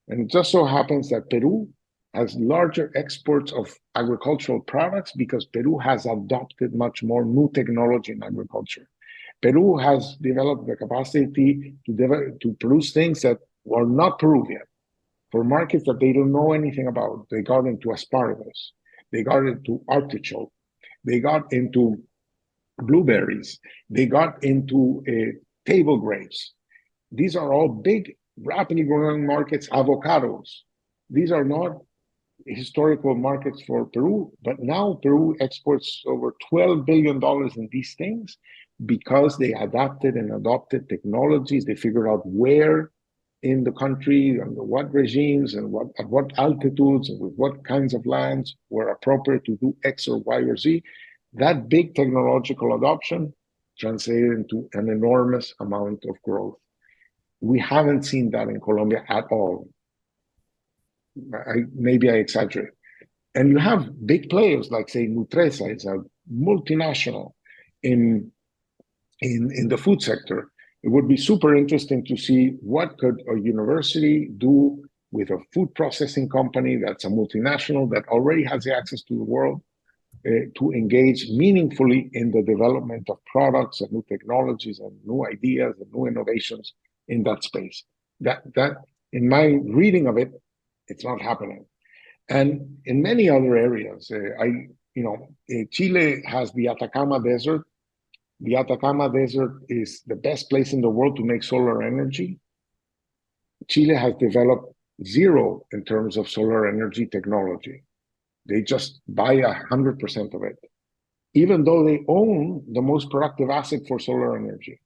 S2: And it just so happens that Peru has larger exports of agricultural products because Peru has adopted much more new technology in agriculture. Peru has developed the capacity to produce things that were not Peruvian for markets that they don't know anything about. They got into asparagus, they got into artichoke, they got into blueberries, they got into table grapes. These are all big, rapidly growing markets. Avocados. These are not historical markets for Peru, but now Peru exports over $12 billion in these things because they adapted and adopted technologies. They figured out where in the country, under what regimes and at what altitudes and with what kinds of lands were appropriate to do X or Y or Z. That big technological adoption translated into an enormous amount of growth. We haven't seen that in Colombia at all. Maybe I exaggerate. And you have big players like, say, Nutresa. It's a multinational in the food sector. It would be super interesting to see what could a university do with a food processing company that's a multinational that already has the access to the world to engage meaningfully in the development of products and new technologies and new ideas and new innovations in that space. That in my reading of it, it's not happening. And in many other areas, Chile has the Atacama Desert. The Atacama Desert is the best place in the world to make solar energy. Chile has developed zero in terms of solar energy technology. They just buy 100% of it, even though they own the most productive asset for solar energy.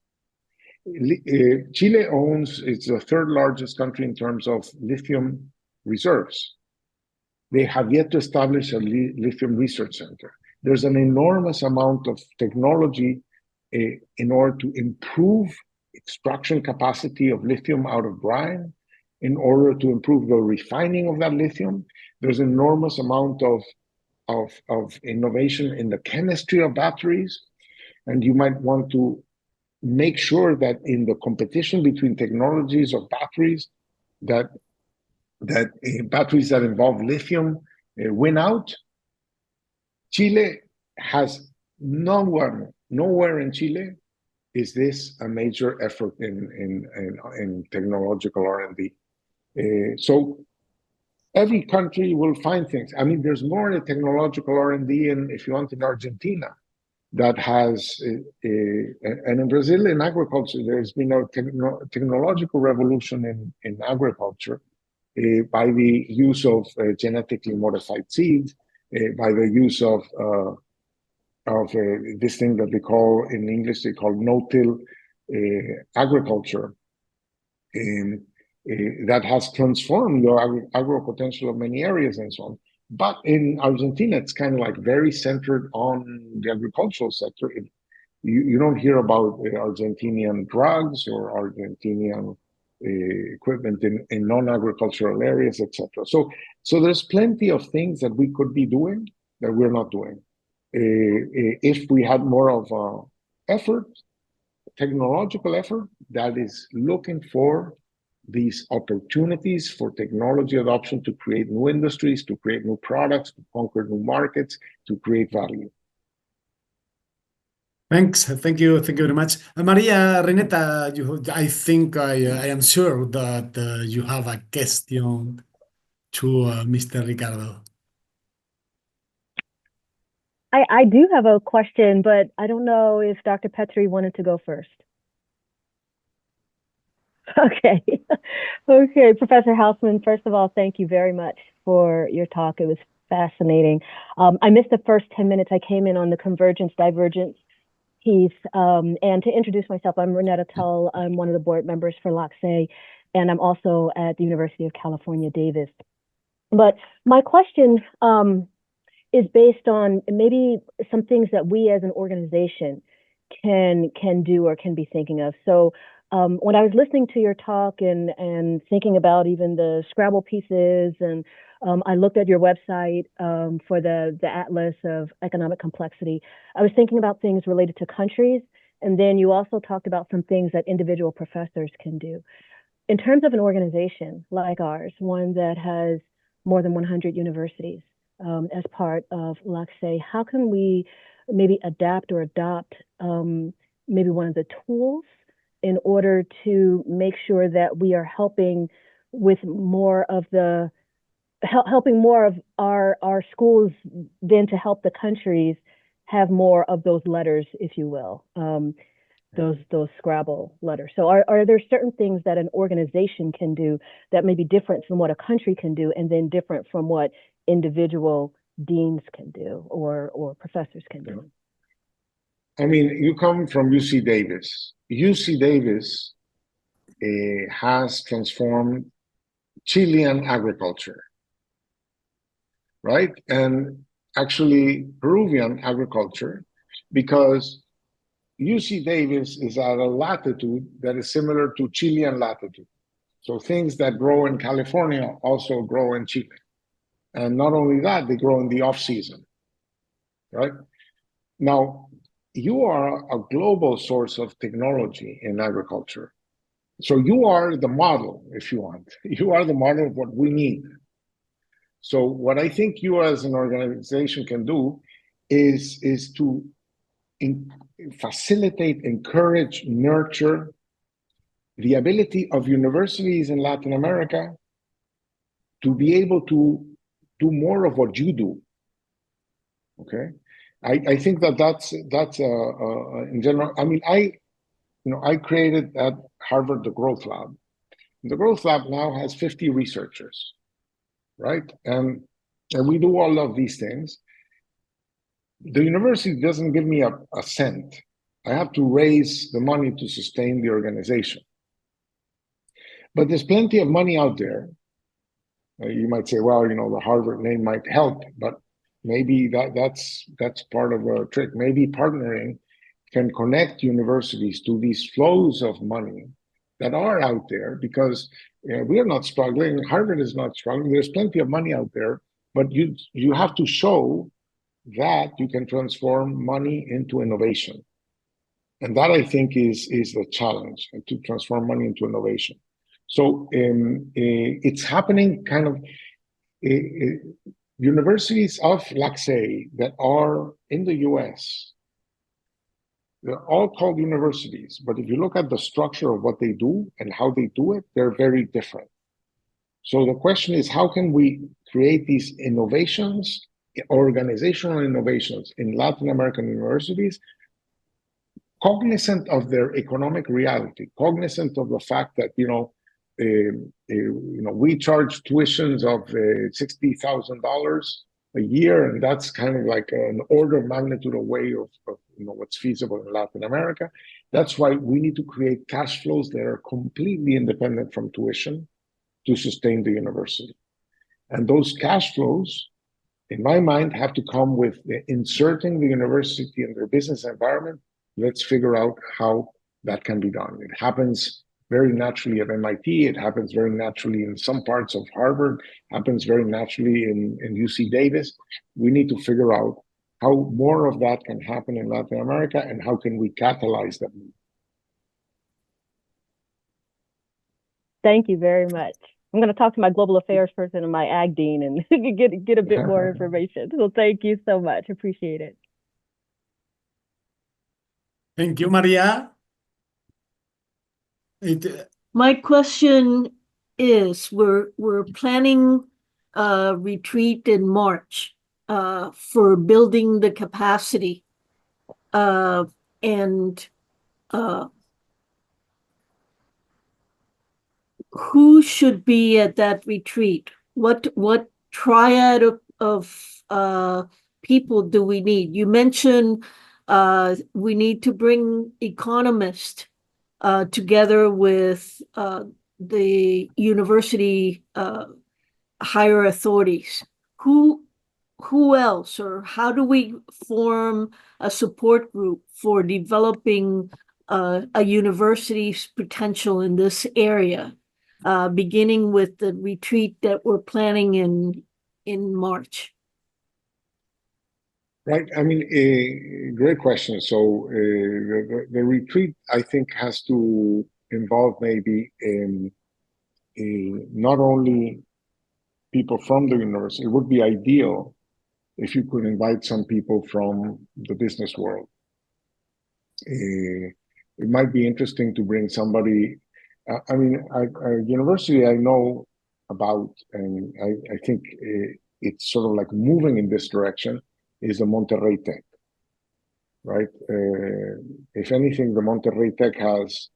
S2: Chile it's the third largest country in terms of lithium reserves. They have yet to establish a lithium research center. There's an enormous amount of technology in order to improve extraction capacity of lithium out of brine, in order to improve the refining of that lithium. There's an enormous amount of innovation in the chemistry of batteries. And you might want to make sure that in the competition between technologies of batteries, that batteries that involve lithium win out. Chile has nowhere in Chile is this a major effort in technological R&D. So every country will find things. I mean, there's more in technological R&D if you want, in Argentina, that has, and in Brazil, in agriculture, there's been a technological revolution in agriculture by the use of genetically modified seeds, by the use of this thing that they call, in English, they call no-till agriculture. That has transformed the agro potential of many areas and so on. But in Argentina, it's kind of like very centered on the agricultural sector. You don't hear about Argentinian drugs or Argentinian equipment in non-agricultural areas, etc. So there's plenty of things that we could be doing that we're not doing. If we had more of effort, technological effort that is looking for these opportunities for technology adoption to create new industries, to create new products, to conquer new markets, to create value.
S1: Thanks. Thank you. Thank you very much. Maria Reneta, I think I am sure that you have a question to Mr. Ricardo.
S3: I do have a question, but I don't know if Dr. Petri wanted to go first. Okay. Okay, Professor Hausmann, first of all, thank you very much for your talk. It was fascinating. I missed the first 10 minutes. I came in on the convergence, divergence And to introduce myself, I'm Renetta Tull. I'm one of the board members for LACCEI, and I'm also at the University of California, Davis. But my question is based on maybe some things that we as an organization can do or can be thinking of. So when I was listening to your talk and thinking about even the Scrabble pieces, and I looked at your website for the Atlas of Economic Complexity, I was thinking about things related to countries. And then you also talked about some things that individual professors can do. In terms of an organization like ours, one that has more than 100 universities as part of LACCEI, how can we maybe adapt or adopt maybe one of the tools in order to make sure that we are helping with more of the helping more of our schools than to help the countries have more of those letters, if you will, those Scrabble letters. So are there certain things that an organization can do that may be different from what a country can do, and then different from what individual deans can do or professors can do?
S2: I mean, you come from UC Davis. UC Davis has transformed Chilean agriculture, right? And actually Peruvian agriculture, because UC Davis is at a latitude that is similar to Chilean latitude. So things that grow in California also grow in Chile. And not only that, they grow in the off season, right? Now, you are a global source of technology in agriculture. So you are the model, if you want. You are the model of what we need. So what I think you as an organization can do is to facilitate, encourage, nurture the ability of universities in Latin America to be able to do more of what you do. Okay, I think that's in general. I mean, I created at Harvard the Growth Lab. The Growth Lab now has 50 researchers, right? And we do all of these things. The university doesn't give me a cent. I have to raise the money to sustain the organization. But there's plenty of money out there. You might say, well, the Harvard name might help, but maybe that's part of a trick. Maybe partnering can connect universities to these flows of money that are out there, because we are not struggling. Harvard is not struggling. There's plenty of money out there, but you have to show that you can transform money into innovation. And that, I think, is the challenge, to transform money into innovation. So it's happening kind of, universities of LACCEI that are in the US, they're all called universities, but if you look at the structure of what they do and how they do it, they're very different. So the question is, how can we create these innovations, organizational innovations in Latin American universities, cognizant of their economic reality, cognizant of the fact that we charge tuitions of $60,000 a year, and that's kind of like an order of magnitude away of what's feasible in Latin America. That's why we need to create cash flows that are completely independent from tuition to sustain the university. And those cash flows, in my mind, have to come with inserting the university in their business environment. Let's figure out how that can be done. It happens very naturally at MIT. It happens very naturally in some parts of Harvard, happens very naturally in UC Davis. We need to figure out how more of that can happen in Latin America, and how can we catalyze that move.
S3: Thank you very much. I'm going to talk to my global affairs person and my ag dean and get a bit more information. So thank you so much. Appreciate it.
S1: Thank you, Maria.
S4: My question is, we're planning a retreat in March for building the capacity, and who should be at that retreat? What triad of people do we need? You mentioned we need to bring economists together with the university higher authorities. Who else, or how do we form a support group for developing a university's potential in this area, beginning with the retreat that we're planning in March?
S2: Right. I mean, great question. So the retreat, I think, has to involve maybe not only people from the university. It would be ideal if you could invite some people from the business world. It might be interesting to bring somebody. I mean, a university I know about, and I think it's sort of like moving in this direction, is the Monterrey Tech, right? If anything, the Monterrey Tech has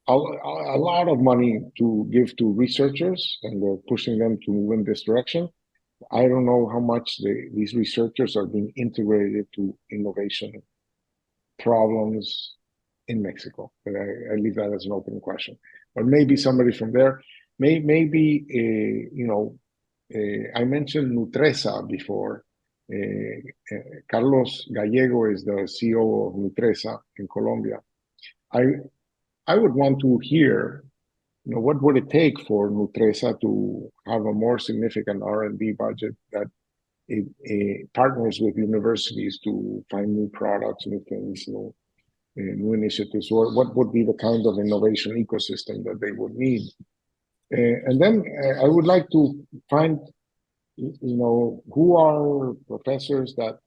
S2: a lot of money to give to researchers, and they're pushing them to move in this direction. I don't know how much these researchers are being integrated to innovation problems in Mexico. But I leave that as an open question. But maybe somebody from there, maybe I mentioned Nutresa before. Carlos Gallego is the CEO of Nutresa in Colombia. I would want to hear, what would it take for Nutresa to have a more significant R&D budget that it partners with universities to find new products, new things, new initiatives, or what would be the kind of innovation ecosystem that they would need. And then I would like to find, who are professors that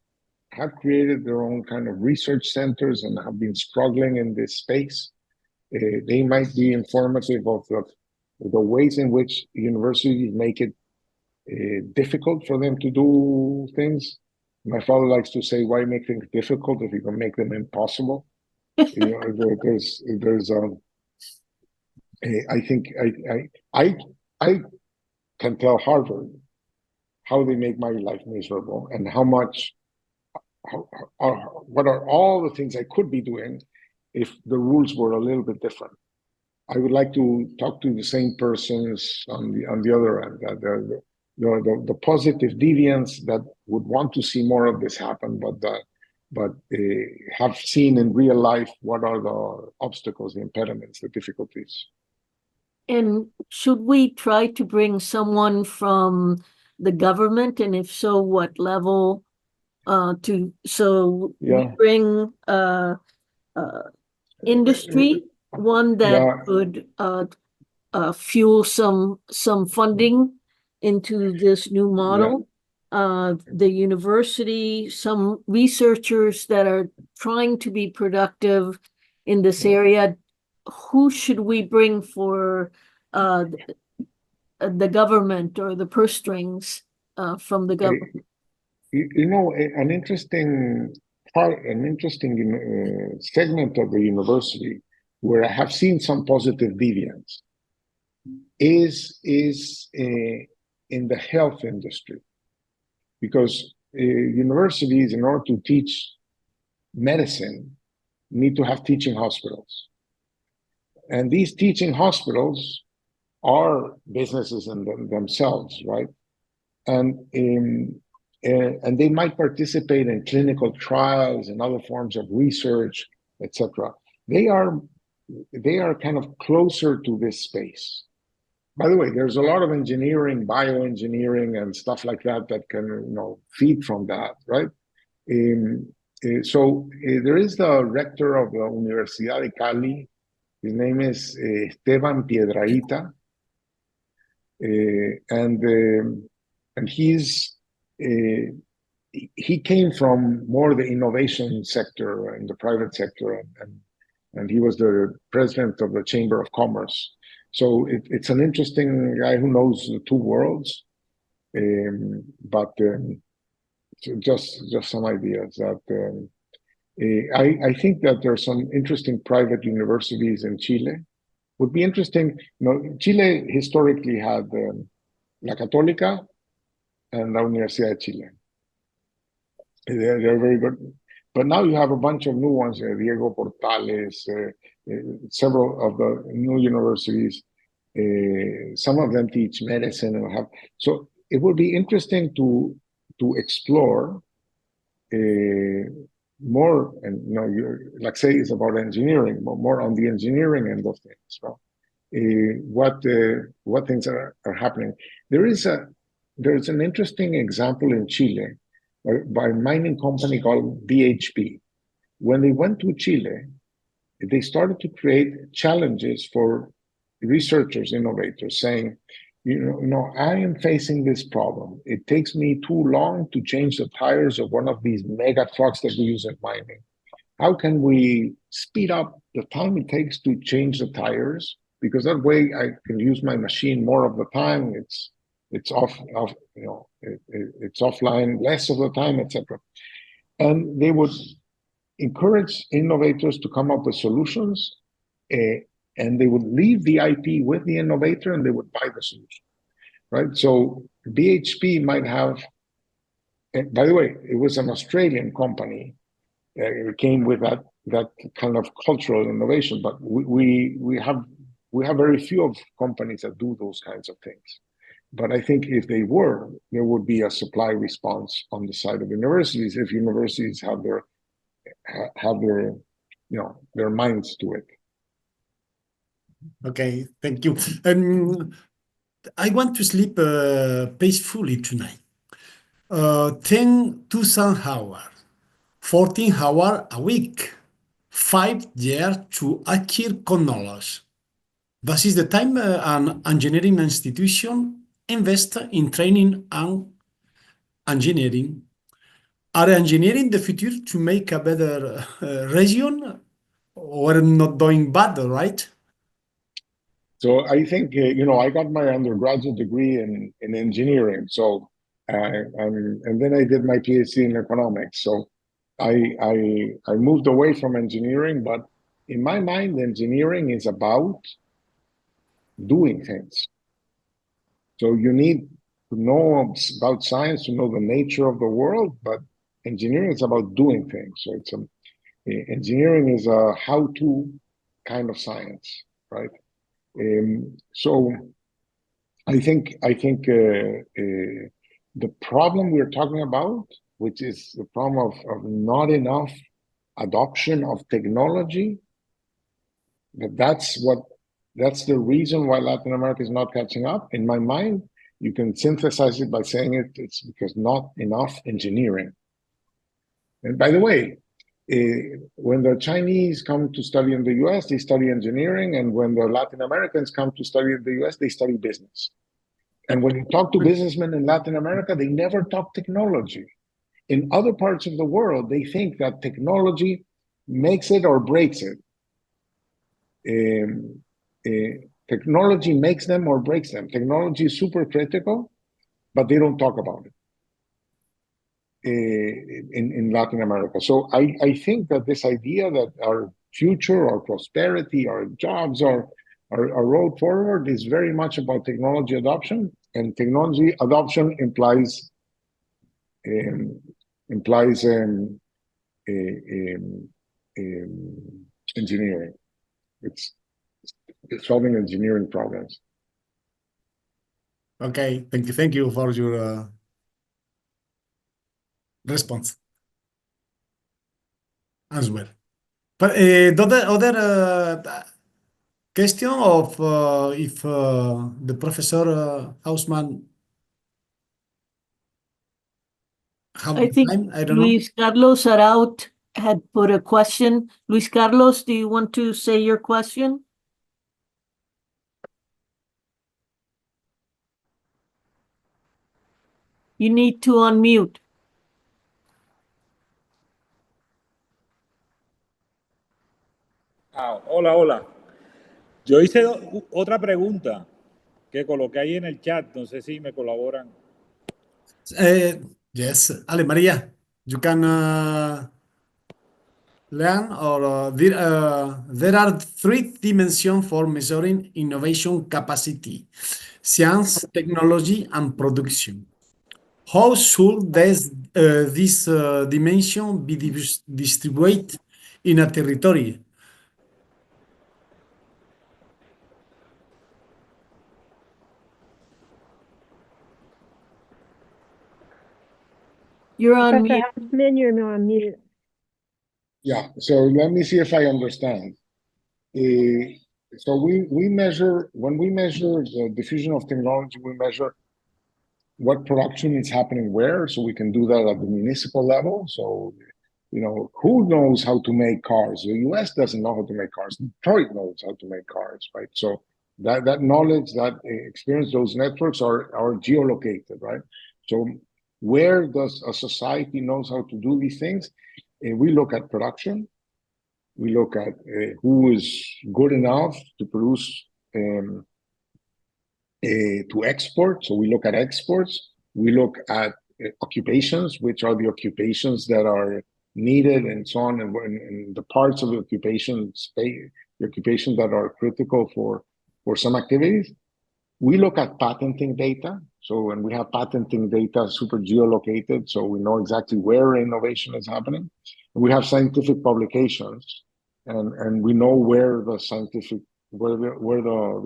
S2: have created their own kind of research centers and have been struggling in this space. They might be informative of the ways in which universities make it difficult for them to do things. My father likes to say, why make things difficult if you can make them impossible? I think I can tell Harvard how they make my life miserable and what are all the things I could be doing if the rules were a little bit different. I would like to talk to the same persons on the other end, the positive deviants that would want to see more of this happen, but have seen in real life what are the obstacles, the impediments, the difficulties.
S4: And should we try to bring someone from the government, and if so, what level? We bring industry, one that could fuel some funding into this new model. The university, some researchers that are trying to be productive in this area. Who should we bring for the government or the purse strings from the government?
S2: An interesting segment of the university where I have seen some positive deviance is in the health industry, because universities, in order to teach medicine, need to have teaching hospitals. And these teaching hospitals are businesses in themselves, right? And they might participate in clinical trials and other forms of research, etc. They are kind of closer to this space. By the way, there's a lot of engineering, bioengineering, and stuff like that can feed from that, right? So there is the rector of the Universidad de Cali. His name is Esteban Piedrahita, and he came from more the innovation sector in the private sector, and he was the president of the Chamber of Commerce. So it's an interesting guy who knows the two worlds, but just some ideas that. I think that there are some interesting private universities in Chile. Would be interesting. Chile historically had La Católica and La Universidad de Chile. They're very good. But now you have a bunch of new ones, Diego Portales, several of the new universities. Some of them teach medicine and have. So it would be interesting to explore more, and LACCEI is about engineering, more on the engineering end of things. So, what things are happening? There's an interesting example in Chile by a mining company called BHP. When they went to Chile, they started to create challenges for researchers, innovators, saying, I am facing this problem. It takes me too long to change the tires of one of these mega trucks that we use in mining. How can we speed up the time it takes to change the tires? Because that way I can use my machine more of the time. It's offline less of the time, etc. And they would encourage innovators to come up with solutions, and they would leave the IP with the innovator, and they would buy the solution, right? So BHP might have, and by the way, it was an Australian company. It came with that kind of cultural innovation, but we have very few of companies that do those kinds of things. But I think if they were, there would be a supply response on the side of universities if universities have their minds to it.
S1: Okay, thank you. I want to sleep peacefully tonight. 10,000 hours, 14 hours a week, 5 years to acquire knowledge. This is the time an engineering institution invests in training and engineering. Are engineering the future to make a better region, or not doing bad, right?
S2: So I think I got my undergraduate degree in engineering. So and then I did my PhD in economics. So I moved away from engineering, but in my mind, engineering is about doing things. So you need to know about science to know the nature of the world, but engineering is about doing things. So engineering is a how-to kind of science, right? So I think the problem we're talking about, which is the problem of not enough adoption of technology, that's the reason why Latin America is not catching up. In my mind, you can synthesize it by saying it's because not enough engineering. And by the way, when the Chinese come to study in the US, they study engineering. And when the Latin Americans come to study in the US, they study business. And when you talk to businessmen in Latin America, they never talk technology. In other parts of the world, they think that technology makes it or breaks it. Technology makes them or breaks them. Technology is super critical, but they don't talk about it in Latin America. So I think that this idea that our future, our prosperity, our jobs, our road forward is very much about technology adoption, and technology adoption implies engineering. It's solving engineering problems.
S1: Okay, thank you for your response as well. But the other question of if the Professor Hausmann have
S4: I think
S1: time, I don't know.
S4: Luis Carlos Araut had put a question. Luis Carlos, do you want to say your question? You need to unmute.
S5: Hola. Yo hice otra pregunta que coloqué ahí en el chat. No sé si me colaboran.
S1: Yes, Ale Maria, you can learn, or there are 3 dimensions for measuring innovation capacity: science, technology, and production. How should this dimension be distributed in a territory?
S4: You're on
S3: Professor
S4: mute.
S3: Hausmann, you're on mute.
S2: Yeah, so let me see if I understand. So we measure, when we measure the diffusion of technology, we measure what production is happening where, so we can do that at the municipal level. So, you know, who knows how to make cars? The US doesn't know how to make cars. Detroit knows how to make cars, right? So that knowledge, that experience, those networks are geolocated, right? So where does a society knows how to do these things? We look at production. We look at who is good enough to produce to export. So we look at exports. We look at occupations, which are the occupations that are needed, and so on, and the parts of the occupation space, the occupations that are critical for some activities. We look at patenting data. So when we have patenting data super geolocated, so we know exactly where innovation is happening. We have scientific publications, and we know where the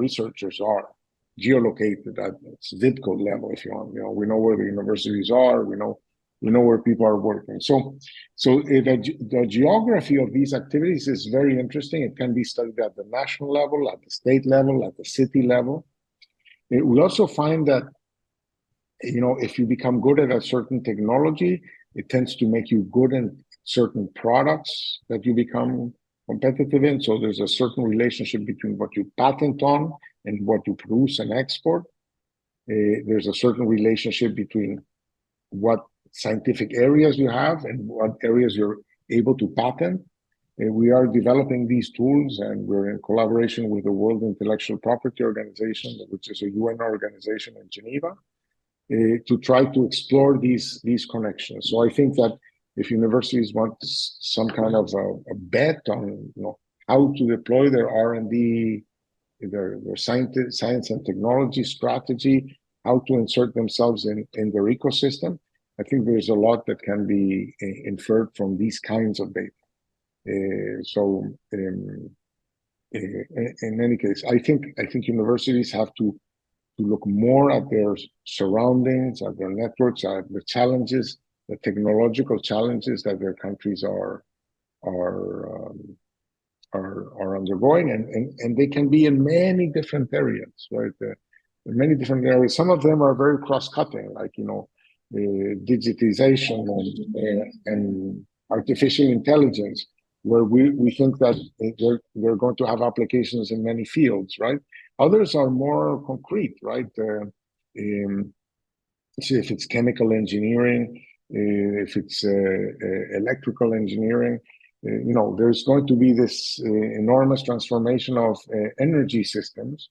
S2: researchers are geolocated at zip code level, if you want. You know, we know where the universities are. We know where people are working. So the geography of these activities is very interesting. It can be studied at the national level, at the state level, at the city level. We also find that, you know, if you become good at a certain technology, it tends to make you good in certain products that you become competitive in. So there's a certain relationship between what you patent on and what you produce and export. There's a certain relationship between what scientific areas you have and what areas you're able to patent. We are developing these tools, and we're in collaboration with the World Intellectual Property Organization, which is a UN organization in Geneva, to try to explore these connections. So I think that if universities want some kind of a bet on, you know, how to deploy their R&D, their science and technology strategy, how to insert themselves in their ecosystem, I think there's a lot that can be inferred from these kinds of data. In any case, I think universities have to look more at their surroundings, at their networks, at the challenges, the technological challenges that their countries are undergoing, and they can be in many different areas, right? In many different areas. Some of them are very cross-cutting, like, you know, digitization and artificial intelligence, where we think that they're going to have applications in many fields, right? Others are more concrete, right? See if it's chemical engineering, if it's electrical engineering, you know, there's going to be this enormous transformation of energy systems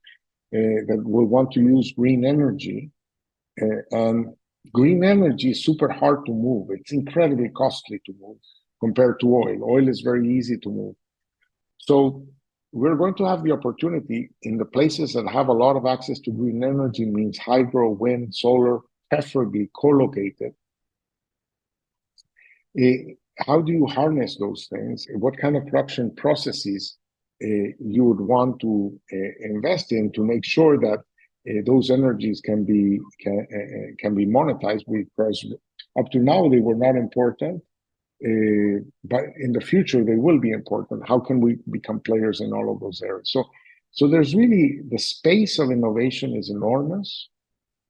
S2: that will want to use green energy, and green energy is super hard to move. It's incredibly costly to move compared to oil. Oil is very easy to move. So we're going to have the opportunity in the places that have a lot of access to green energy, means hydro, wind, solar, preferably co-located. How do you harness those things? What kind of production processes you would want to invest in to make sure that those energies can be monetized? Because up to now they were not important, but in the future they will be important. How can we become players in all of those areas? So there's really, the space of innovation is enormous,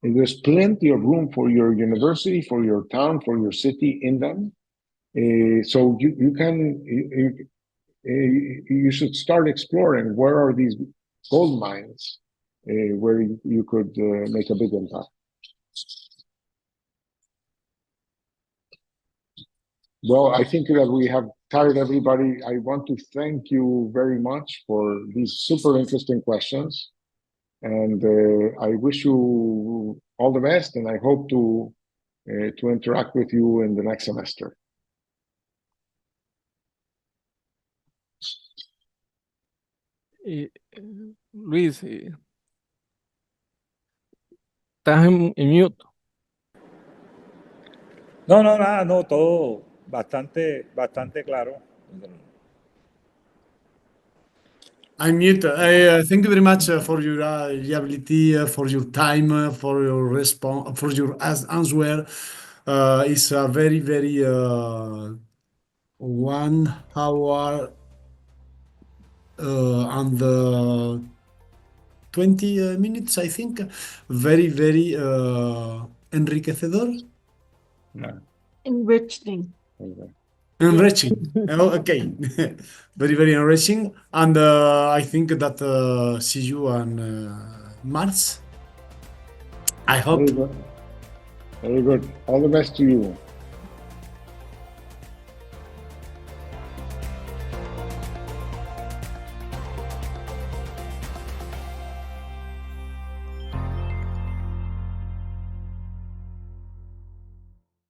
S2: and there's plenty of room for your university, for your town, for your city in them. So you should start exploring where are these gold mines where you could make a big impact. Well, I think that we have tired everybody. I want to thank you very much for these super interesting questions, and I wish you all the best, and I hope to interact with you in the next semester.
S6: Luis, estás en mute.
S5: No, nada, no, todo bastante claro.
S1: I'm mute. Thank you very much for your ability, for your time, for your response, for your answer. It's a very, very 1 hour and 20 minutes, I think. Very, very enriquecedor.
S4: Enriching.
S1: Enriching. Oh, okay. Very, very enriching. And I think that see you on March. I hope.
S2: Very good. Very good. All the best to you.